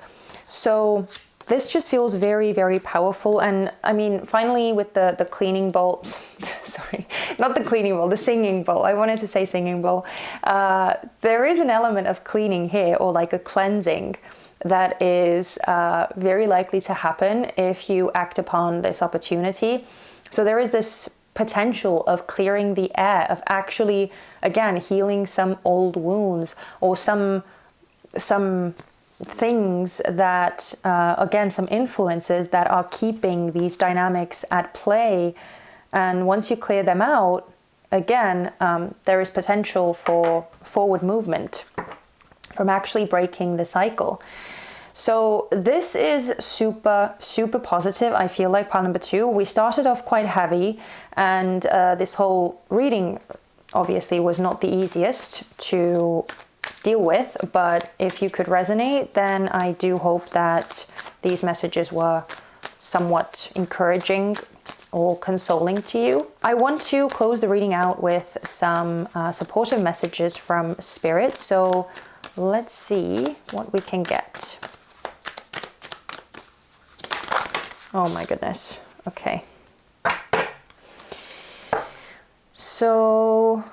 So this just feels very, very powerful. And I mean, finally, with the cleaning bowl, sorry, not the cleaning bowl, the singing bowl. I wanted to say singing bowl. There is an element of cleaning here, or like a cleansing, that is very likely to happen if you act upon this opportunity. So there is this potential of clearing the air, of actually, again, healing some old wounds, or some things that, again, some influences that are keeping these dynamics at play. And once you clear them out, again, there is potential for forward movement, from actually breaking the cycle. So this is super, super positive. I feel like pile number 2, we started off quite heavy, and this whole reading obviously was not the easiest to deal with, but if you could resonate, then I do hope that these messages were somewhat encouraging or consoling to you. I want to close the reading out with some supportive messages from Spirit, so let's see what we can get. Oh my goodness. Okay. So,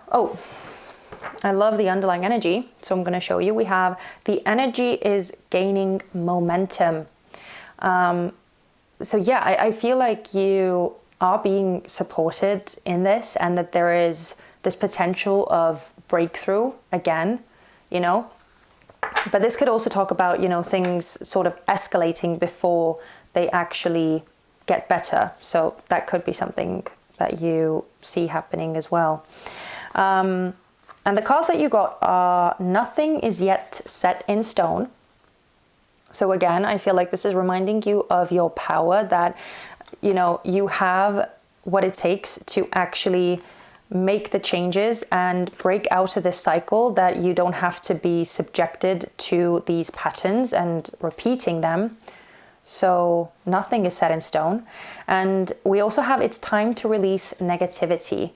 I love the underlying energy. So I'm going to show you. We have the energy is gaining momentum. So yeah, I feel like you are being supported in this, and that there is this potential of breakthrough again, you know. But this could also talk about, you know, things sort of escalating before they actually get better. So that could be something that you see happening as well. And the cards that you got are nothing is yet set in stone. So again, I feel like this is reminding you of your power, that, you know, you have what it takes to actually make the changes and break out of this cycle, that you don't have to be subjected to these patterns and repeating them. So nothing is set in stone. And we also have it's time to release negativity.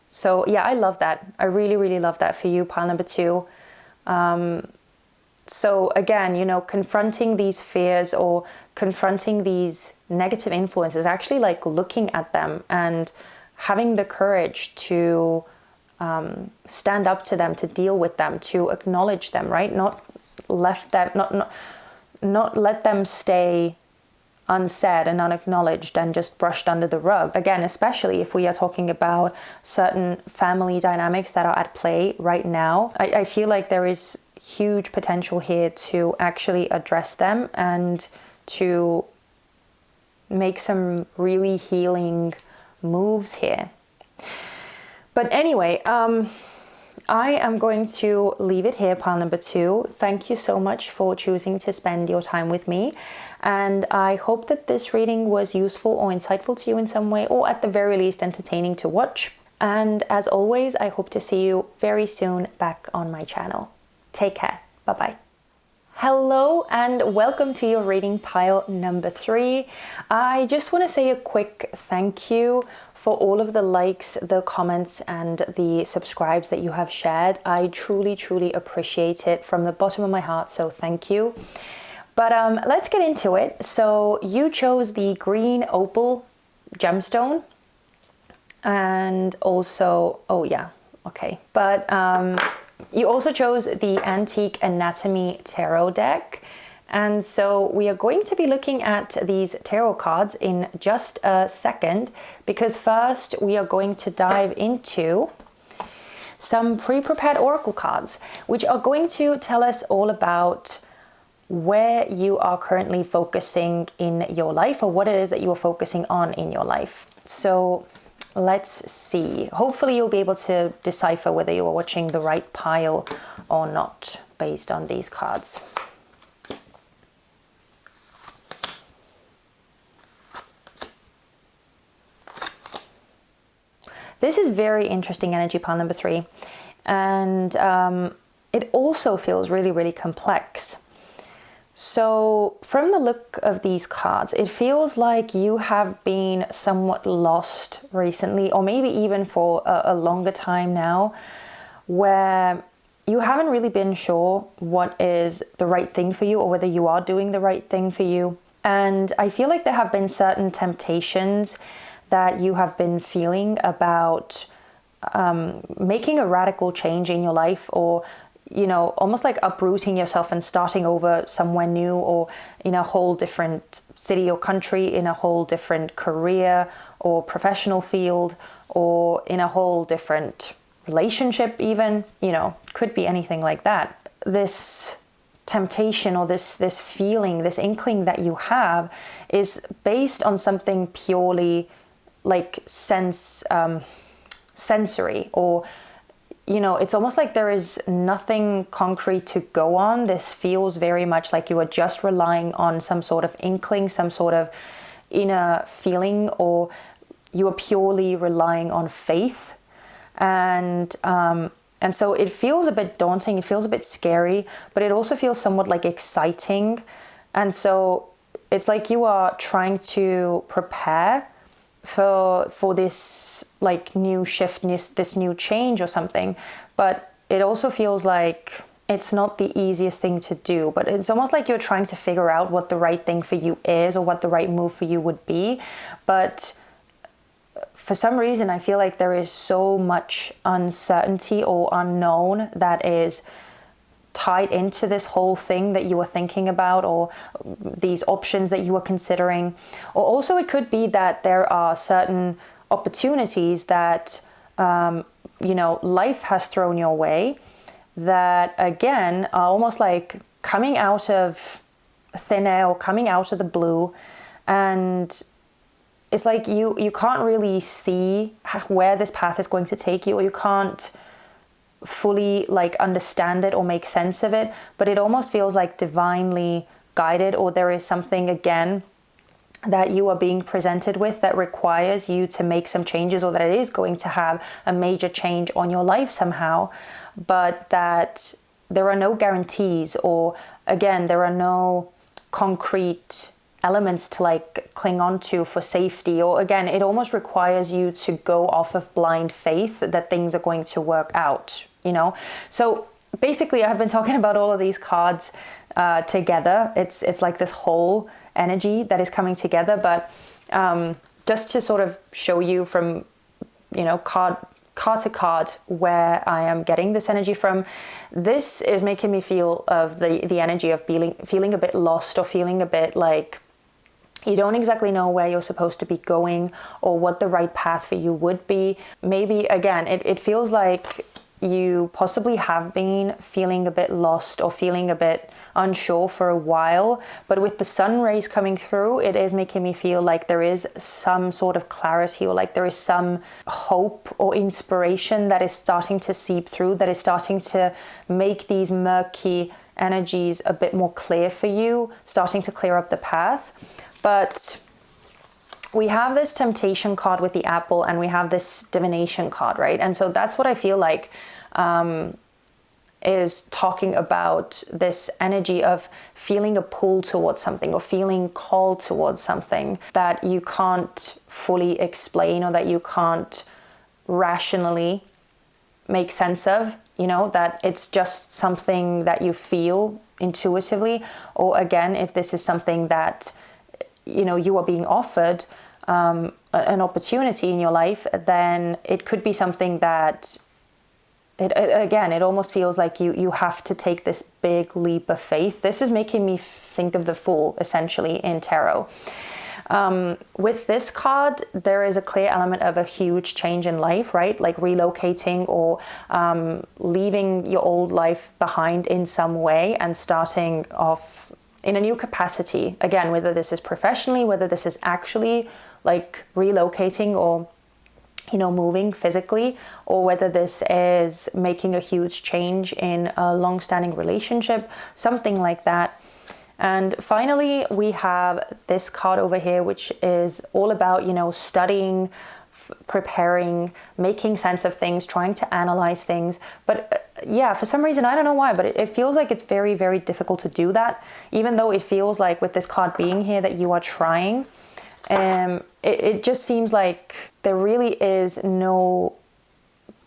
So yeah, I love that. I really, really love that for you, pile number 2. So again, you know, confronting these fears or confronting these negative influences, actually like looking at them and having the courage to stand up to them, to deal with them, to acknowledge them, right? Not let them stay unsaid and unacknowledged and just brushed under the rug. Again, especially if we are talking about certain family dynamics that are at play right now, I feel like there is huge potential here to actually address them and to make some really healing moves here. But anyway, I am going to leave it here, pile number 2. Thank you so much for choosing to spend your time with me. And I hope that this reading was useful or insightful to you in some way, or at the very least entertaining to watch. And as always, I hope to see you very soon back on my channel. Take care. Bye-bye. Hello and welcome to your reading pile number 3. I just want to say a quick thank you for all of the likes, the comments and the subscribes that you have shared. I truly, truly appreciate it from the bottom of my heart, so thank you. But let's get into it. So you chose the green opal gemstone, and also, you also chose the Antique Anatomy Tarot deck. And so we are going to be looking at these tarot cards in just a second, because first we are going to dive into some pre-prepared oracle cards, which are going to tell us all about where you are currently focusing in your life, or what it is that you are focusing on in your life. So let's see. Hopefully you'll be able to decipher whether you are watching the right pile or not based on these cards. This is very interesting energy, pile number 3. And it also feels really, really complex. So from the look of these cards, it feels like you have been somewhat lost recently, or maybe even for a longer time now, where you haven't really been sure what is the right thing for you, or whether you are doing the right thing for you. And I feel like there have been certain temptations that you have been feeling about making a radical change in your life, or you know, almost like uprooting yourself and starting over somewhere new, or in a whole different city or country, in a whole different career or professional field, or in a whole different relationship even, you know, could be anything like that. This temptation, or this feeling, this inkling that you have is based on something purely like sensory, or you know, it's almost like there is nothing concrete to go on. This feels very much like you are just relying on some sort of inkling, some sort of inner feeling, or you are purely relying on faith. And so it feels a bit daunting, it feels a bit scary, but it also feels somewhat like exciting. And so it's like you are trying to prepare for this like new shift, this new change or something. But it also feels like it's not the easiest thing to do, but it's almost like you're trying to figure out what the right thing for you is, or what the right move for you would be. But for some reason, I feel like there is so much uncertainty or unknown that is tied into this whole thing that you are thinking about, or these options that you are considering. Or also it could be that there are certain opportunities that, life has thrown your way that, again, are almost like coming out of thin air or coming out of the blue. And it's like you can't really see where this path is going to take you, or you can't fully like understand it or make sense of it, but it almost feels like divinely guided, or there is something again that you are being presented with that requires you to make some changes, or that it is going to have a major change on your life somehow, but that there are no guarantees, or again, there are no concrete elements to like cling on to for safety. Or again, it almost requires you to go off of blind faith that things are going to work out, you know? So basically I've been talking about all of these cards together. It's like this whole energy that is coming together. But just to sort of show you from, card to card where I am getting this energy from, this is making me feel of the energy of feeling a bit lost, or feeling a bit like you don't exactly know where you're supposed to be going, or what the right path for you would be. Maybe, again, it feels like you possibly have been feeling a bit lost or feeling a bit unsure for a while. But with the sun rays coming through, it is making me feel like there is some sort of clarity, or like there is some hope or inspiration that is starting to seep through, that is starting to make these murky energies a bit more clear for you, starting to clear up the path. But we have this temptation card with the apple, and we have this divination card, right? And so that's what I feel like is talking about this energy of feeling a pull towards something, or feeling called towards something that you can't fully explain, or that you can't rationally make sense of, that it's just something that you feel intuitively. Or again, if this is something that you are being offered an opportunity in your life, then it could be something that it almost feels like you have to take this big leap of faith. This is making me think of the Fool, essentially, in tarot. With this card, there is a clear element of a huge change in life, right? Like relocating, or leaving your old life behind in some way and starting off in a new capacity. Again, whether this is professionally, whether this is actually like relocating, or moving physically, or whether this is making a huge change in a long-standing relationship, something like that. And finally, we have this card over here, which is all about, studying, preparing, making sense of things, trying to analyze things. But yeah, for some reason, I don't know why, but it feels like it's very, very difficult to do that, even though it feels like with this card being here that you are trying. It just seems like there really is no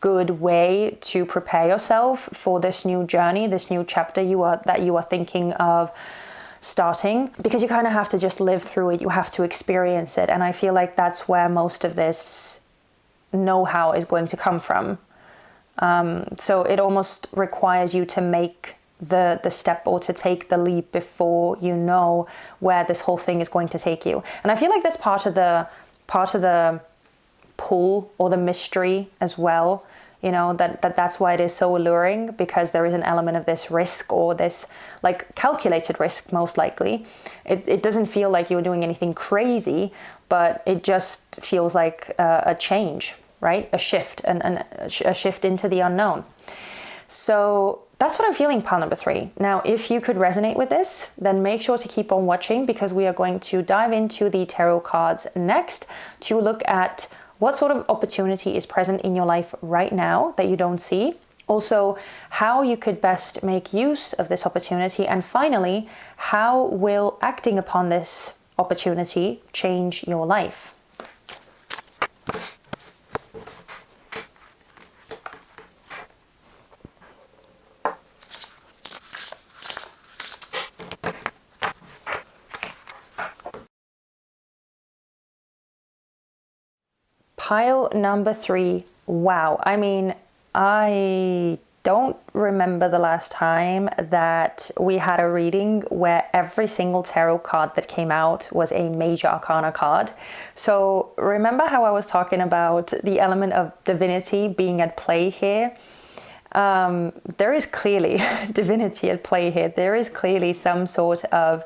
good way to prepare yourself for this new journey, this new chapter that you are thinking of starting, because you kind of have to just live through it. You have to experience it. And I feel like that's where most of this know-how is going to come from. So it almost requires you to make the step, or to take the leap before you know where this whole thing is going to take you. And I feel like that's part of the pull, or the mystery as well. That's why it is so alluring, because there is an element of this risk, or this like calculated risk, most likely. It doesn't feel like you're doing anything crazy, but it just feels like a change. right? A shift, a shift into the unknown. So that's what I'm feeling, pile number 3. Now, if you could resonate with this, then make sure to keep on watching, because we are going to dive into the tarot cards next to look at what sort of opportunity is present in your life right now that you don't see. Also, how you could best make use of this opportunity. And finally, how will acting upon this opportunity change your life? Pile number 3. Wow. I mean, I don't remember the last time that we had a reading where every single tarot card that came out was a major arcana card. So remember how I was talking about the element of divinity being at play here? There is clearly divinity at play here. There is clearly some sort of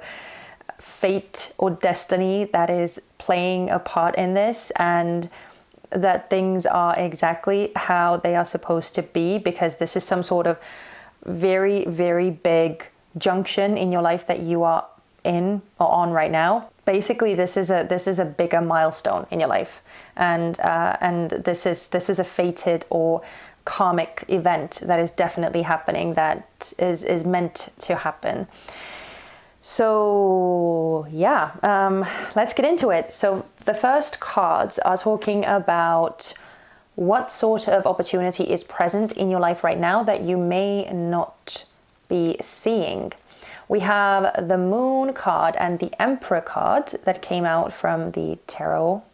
fate or destiny that is playing a part in this, and that things are exactly how they are supposed to be, because this is some sort of very, very big junction in your life that you are in or on right now. Basically, this is a bigger milestone in your life, and this is a fated or karmic event that is definitely happening, that is meant to happen. So yeah, let's get into it. So the first cards are talking about what sort of opportunity is present in your life right now that you may not be seeing. We have the Moon card and the Emperor card that came out from the tarot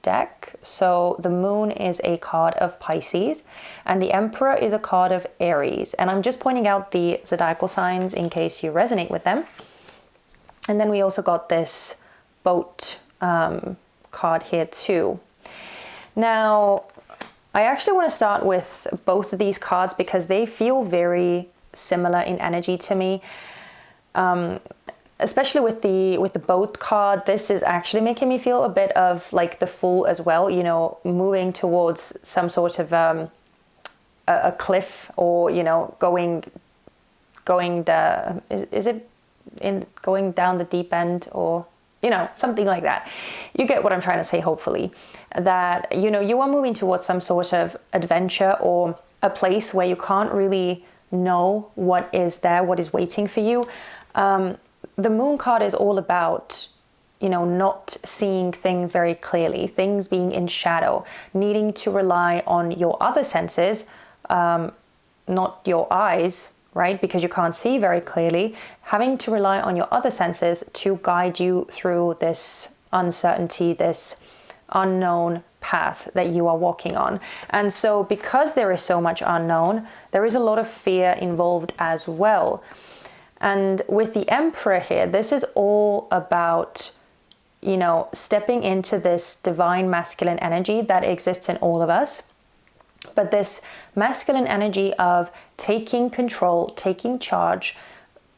deck. So the Moon is a card of Pisces and the Emperor is a card of Aries. And I'm just pointing out the zodiacal signs in case you resonate with them. And then we also got this boat card here too. Now, I actually want to start with both of these cards because they feel very similar in energy to me. Especially with the boat card, this is actually making me feel a bit of like the Fool as well, you know, moving towards some sort of a cliff, or, you know, going down the deep end, or, you know, something like that. You get what I'm trying to say, hopefully. That, you know, you are moving towards some sort of adventure or a place where you can't really know what is there, what is waiting for you. The Moon card is all about, you know, not seeing things very clearly, things being in shadow, needing to rely on your other senses, not your eyes, right? Because you can't see very clearly, having to rely on your other senses to guide you through this uncertainty, this unknown path that you are walking on. And so because there is so much unknown, there is a lot of fear involved as well. And with the Emperor here, this is all about, you know, stepping into this divine masculine energy that exists in all of us. But this masculine energy of taking control, taking charge,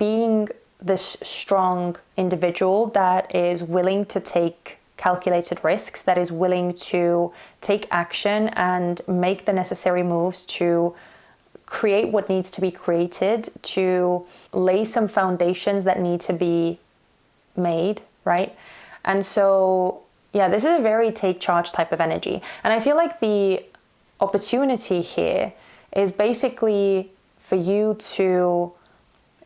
being this strong individual that is willing to take calculated risks, that is willing to take action and make the necessary moves to create what needs to be created, to lay some foundations that need to be made, right? And so, yeah, this is a very take charge type of energy. And I feel like the opportunity here is basically for you to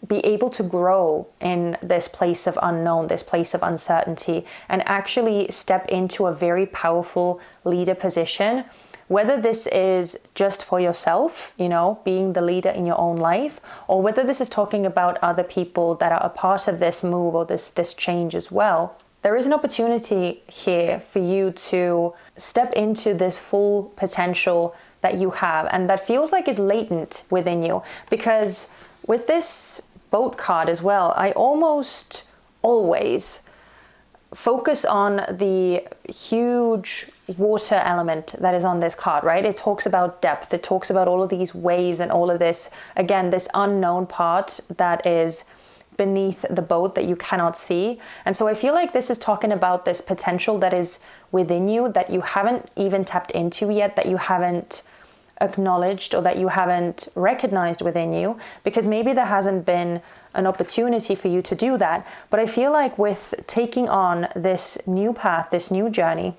be able to grow in this place of unknown, this place of uncertainty, and actually step into a very powerful leader position. Whether this is just for yourself, you know, being the leader in your own life, or whether this is talking about other people that are a part of this move or this change as well. There is an opportunity here for you to step into this full potential that you have and that feels like is latent within you. Because with this boat card as well, I almost always focus on the huge water element that is on this card, right? It talks about depth. It talks about all of these waves and all of this, again, this unknown part that is beneath the boat that you cannot see. And so I feel like this is talking about this potential that is within you that you haven't even tapped into yet, that you haven't acknowledged or that you haven't recognized within you, because maybe there hasn't been an opportunity for you to do that. But I feel like with taking on this new path, this new journey,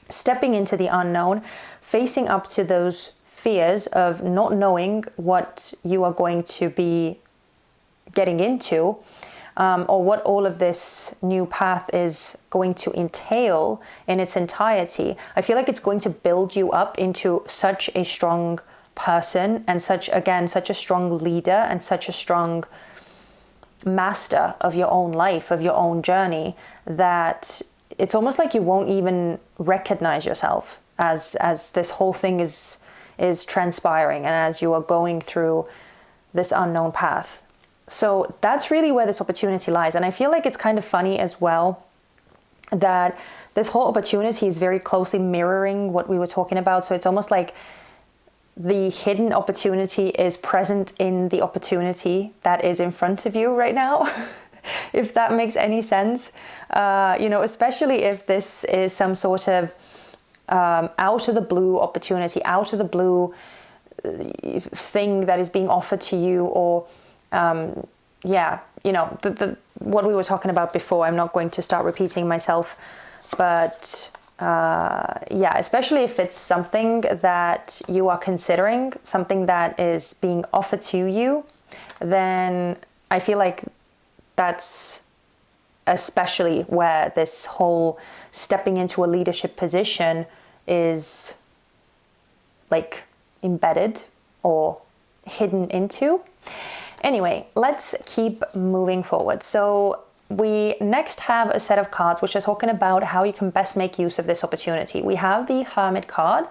stepping into the unknown, facing up to those fears of not knowing what you are going to be getting into, or what all of this new path is going to entail in its entirety, I feel like it's going to build you up into such a strong person and such a strong leader and such a strong master of your own life, of your own journey, that it's almost like you won't even recognize yourself as this whole thing is transpiring and as you are going through this unknown path. So that's really where this opportunity lies. And I feel like it's kind of funny as well that this whole opportunity is very closely mirroring what we were talking about. So it's almost like the hidden opportunity is present in the opportunity that is in front of you right now, if that makes any sense. Especially if this is some sort of out of the blue opportunity, out of the blue thing that is being offered to you, or what we were talking about before. I'm not going to start repeating myself, but especially if it's something that you are considering, something that is being offered to you, then I feel like that's especially where this whole stepping into a leadership position is like embedded or hidden into. Anyway, let's keep moving forward. So we next have a set of cards which are talking about how you can best make use of this opportunity. We have the Hermit card,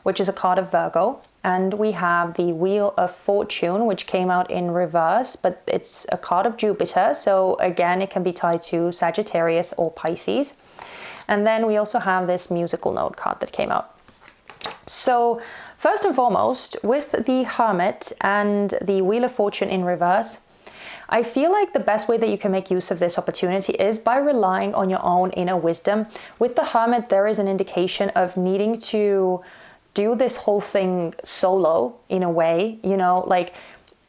which is a card of Virgo, and we have the Wheel of Fortune, which came out in reverse, but it's a card of Jupiter. So again, it can be tied to Sagittarius or Pisces. And then we also have this musical note card that came out. So first and foremost, with the Hermit and the Wheel of Fortune in reverse, I feel like the best way that you can make use of this opportunity is by relying on your own inner wisdom. With the Hermit, there is an indication of needing to do this whole thing solo in a way, like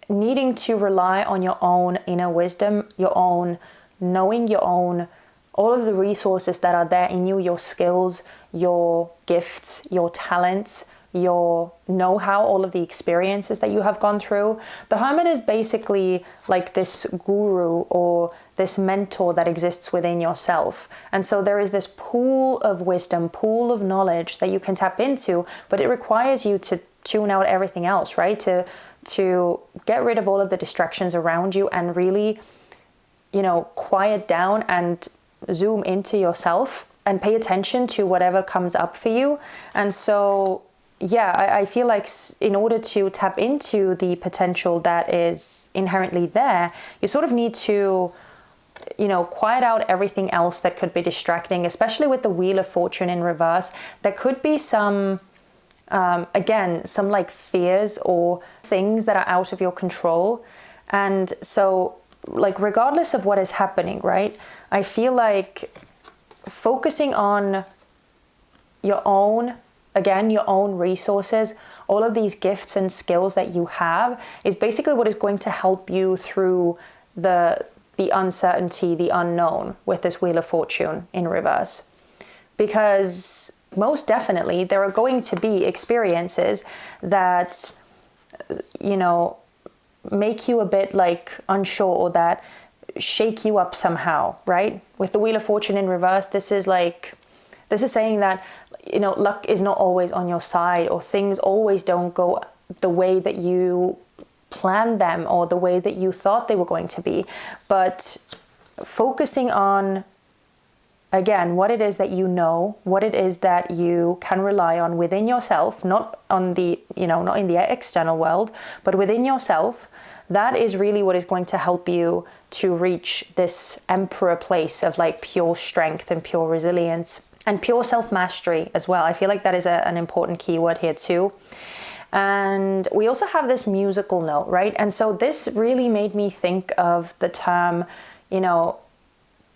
needing to rely on your own inner wisdom, your own knowing, your own, all of the resources that are there in you, your skills, your gifts, your talents, your know-how, all of the experiences that you have gone through. The Hermit is basically like this guru or this mentor that exists within yourself. And so there is this pool of wisdom, pool of knowledge that you can tap into, but it requires you to tune out everything else, right? To get rid of all of the distractions around you and really, quiet down and zoom into yourself and pay attention to whatever comes up for you. And so I feel like in order to tap into the potential that is inherently there, you sort of need to, quiet out everything else that could be distracting, especially with the Wheel of Fortune in reverse. There could be some like fears or things that are out of your control. And so like, regardless of what is happening, right? I feel like focusing on your own resources, all of these gifts and skills that you have is basically what is going to help you through the uncertainty, the unknown with this Wheel of Fortune in reverse. Because most definitely there are going to be experiences that, make you a bit like unsure or that shake you up somehow, right? With the Wheel of Fortune in reverse, this is saying that, luck is not always on your side, or things always don't go the way that you planned them or the way that you thought they were going to be. But focusing on, again, what it is that you know, what it is that you can rely on within yourself, not on the, not in the external world, but within yourself, that is really what is going to help you to reach this emperor place of like pure strength and pure resilience and pure self-mastery as well. I feel like that is an important keyword here too. And we also have this musical note, right? And so this really made me think of the term,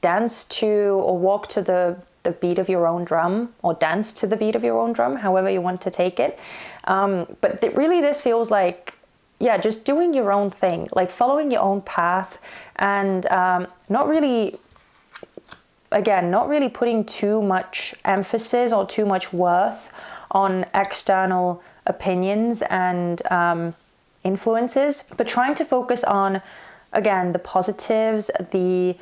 dance to or walk to the beat of your own drum, or dance to the beat of your own drum, however you want to take it. But really this feels like, just doing your own thing, like following your own path, and not really putting too much emphasis or too much worth on external opinions and influences, but trying to focus on, again, the positives, the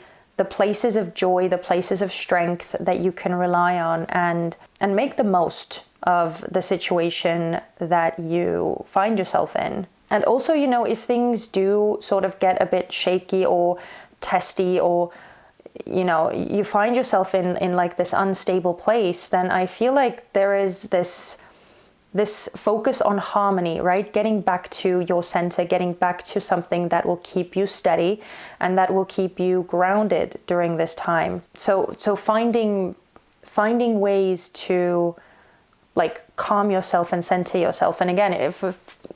places of joy, the places of strength that you can rely on, and make the most of the situation that you find yourself in. And also, if things do sort of get a bit shaky or testy, or you find yourself in like this unstable place, then I feel like there is this focus on harmony, right? Getting back to your center, getting back to something that will keep you steady and that will keep you grounded during this time. So finding ways to like calm yourself and center yourself. And again, if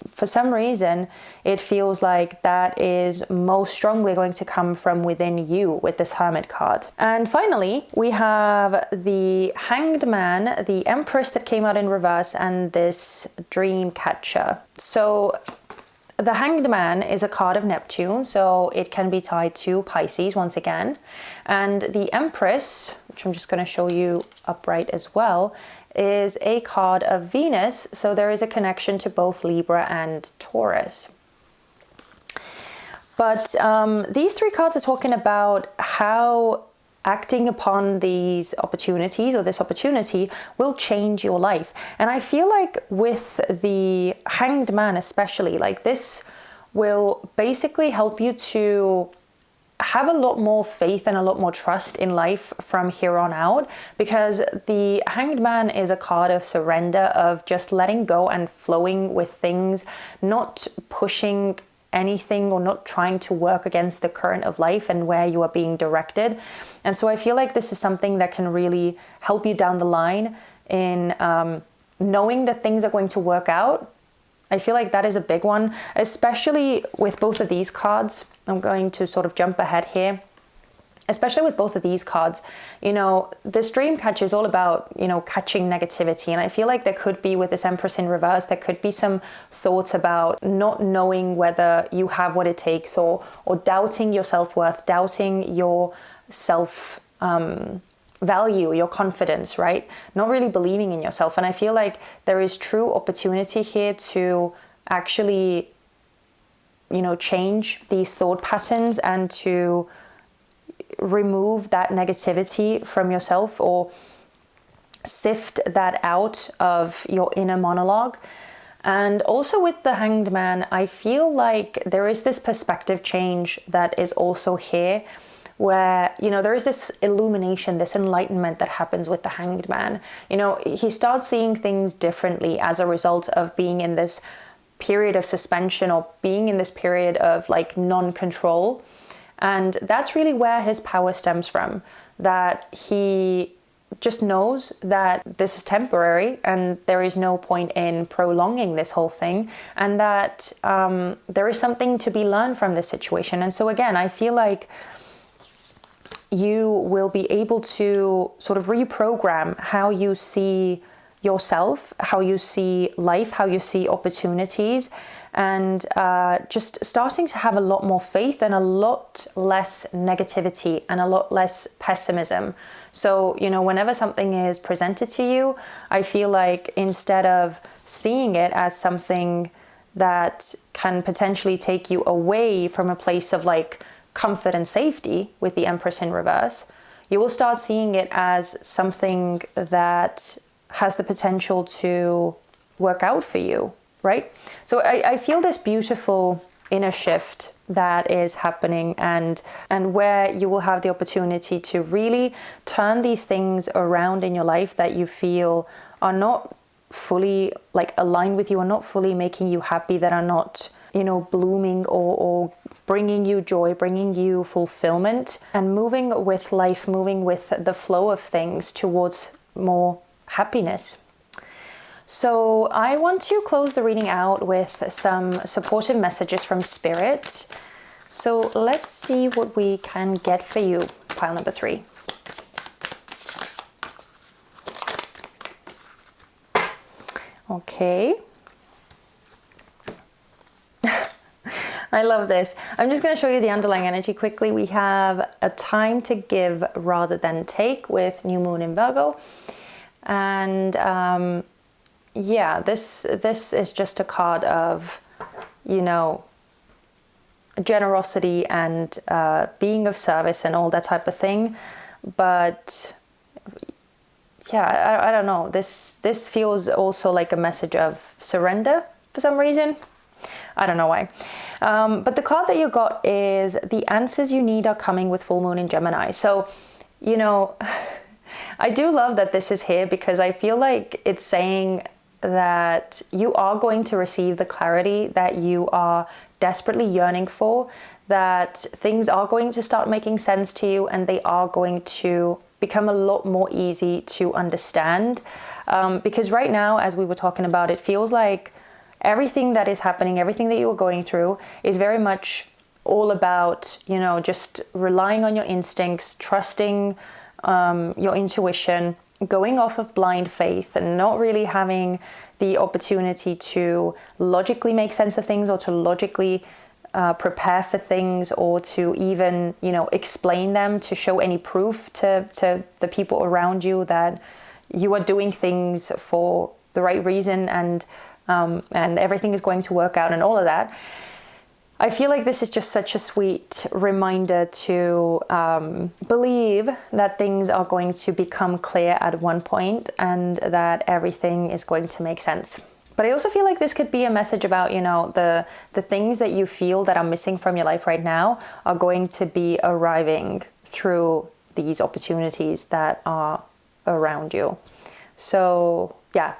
for some reason it feels like that is most strongly going to come from within you with this Hermit card. And finally, we have the Hanged Man, the Empress that came out in reverse, and this Dreamcatcher. So the Hanged Man is a card of Neptune, so it can be tied to Pisces once again. And the Empress, which I'm just going to show you upright as well, is a card of Venus, so there is a connection to both Libra and Taurus. But these three cards are talking about how acting upon these opportunities, or this opportunity, will change your life. And I feel like with the Hanged Man especially, like this will basically help you to have a lot more faith and a lot more trust in life from here on out, because the Hanged Man is a card of surrender, of just letting go and flowing with things, not pushing anything or not trying to work against the current of life and where you are being directed. And so I feel like this is something that can really help you down the line in knowing that things are going to work out. I feel like that is a big one, especially with both of these cards. I'm going to sort of jump ahead here. Especially with both of these cards, this Dreamcatcher is all about, catching negativity. And I feel like there could be, with this Empress in reverse, there could be some thoughts about not knowing whether you have what it takes, or doubting your self-worth, doubting your self value, your confidence, right? Not really believing in yourself. And I feel like there is true opportunity here to actually, change these thought patterns and to remove that negativity from yourself, or sift that out of your inner monologue. And also with the Hanged Man, I feel like there is this perspective change that is also here, where, there is this illumination, this enlightenment that happens with the Hanged Man. He starts seeing things differently as a result of being in this period of suspension, or being in this period of like non-control. And that's really where his power stems from, that he just knows that this is temporary and there is no point in prolonging this whole thing, and that there is something to be learned from this situation. And so again, I feel like you will be able to sort of reprogram how you see yourself, how you see life, how you see opportunities, and just starting to have a lot more faith and a lot less negativity and a lot less pessimism. So, whenever something is presented to you, I feel like instead of seeing it as something that can potentially take you away from a place of like comfort and safety with the Empress in reverse, you will start seeing it as something that has the potential to work out for you, right? So I feel this beautiful inner shift that is happening, and where you will have the opportunity to really turn these things around in your life that you feel are not fully like aligned with you, are not fully making you happy, that are not, blooming or bringing you joy, bringing you fulfillment, and moving with life, moving with the flow of things towards more happiness. So I want to close the reading out with some supportive messages from Spirit. So let's see what we can get for you, pile number 3. Okay. I love this. I'm just going to show you the underlying energy quickly. We have a time to give rather than take with new moon in Virgo. And yeah, this is just a card of, you know, generosity and being of service and all that type of thing. But yeah, I don't know. This feels also like a message of surrender for some reason. I don't know why. But the card that you got is the answers you need are coming with full moon in Gemini. So, you know, I do love that this is here, because I feel like it's saying that you are going to receive the clarity that you are desperately yearning for, that things are going to start making sense to you, and they are going to become a lot more easy to understand. Because right now, as we were talking about, it feels like everything that is happening, everything that you are going through is very much all about, you know, just relying on your instincts, trusting your intuition, going off of blind faith, and not really having the opportunity to logically make sense of things, or to logically prepare for things, or to even, you know, explain them, to show any proof to the people around you that you are doing things for the right reason, and everything is going to work out and all of that. I feel like this is just such a sweet reminder to believe that things are going to become clear at one point, and that everything is going to make sense. But I also feel like this could be a message about, you know, the things that you feel that are missing from your life right now are going to be arriving through these opportunities that are around you. So yeah.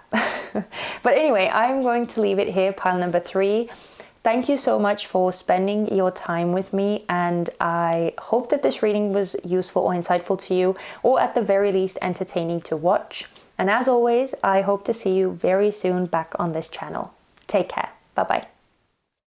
But anyway, I'm going to leave it here, pile number 3. Thank you so much for spending your time with me, and I hope that this reading was useful or insightful to you, or at the very least entertaining to watch. And as always, I hope to see you very soon back on this channel. Take care. Bye-bye.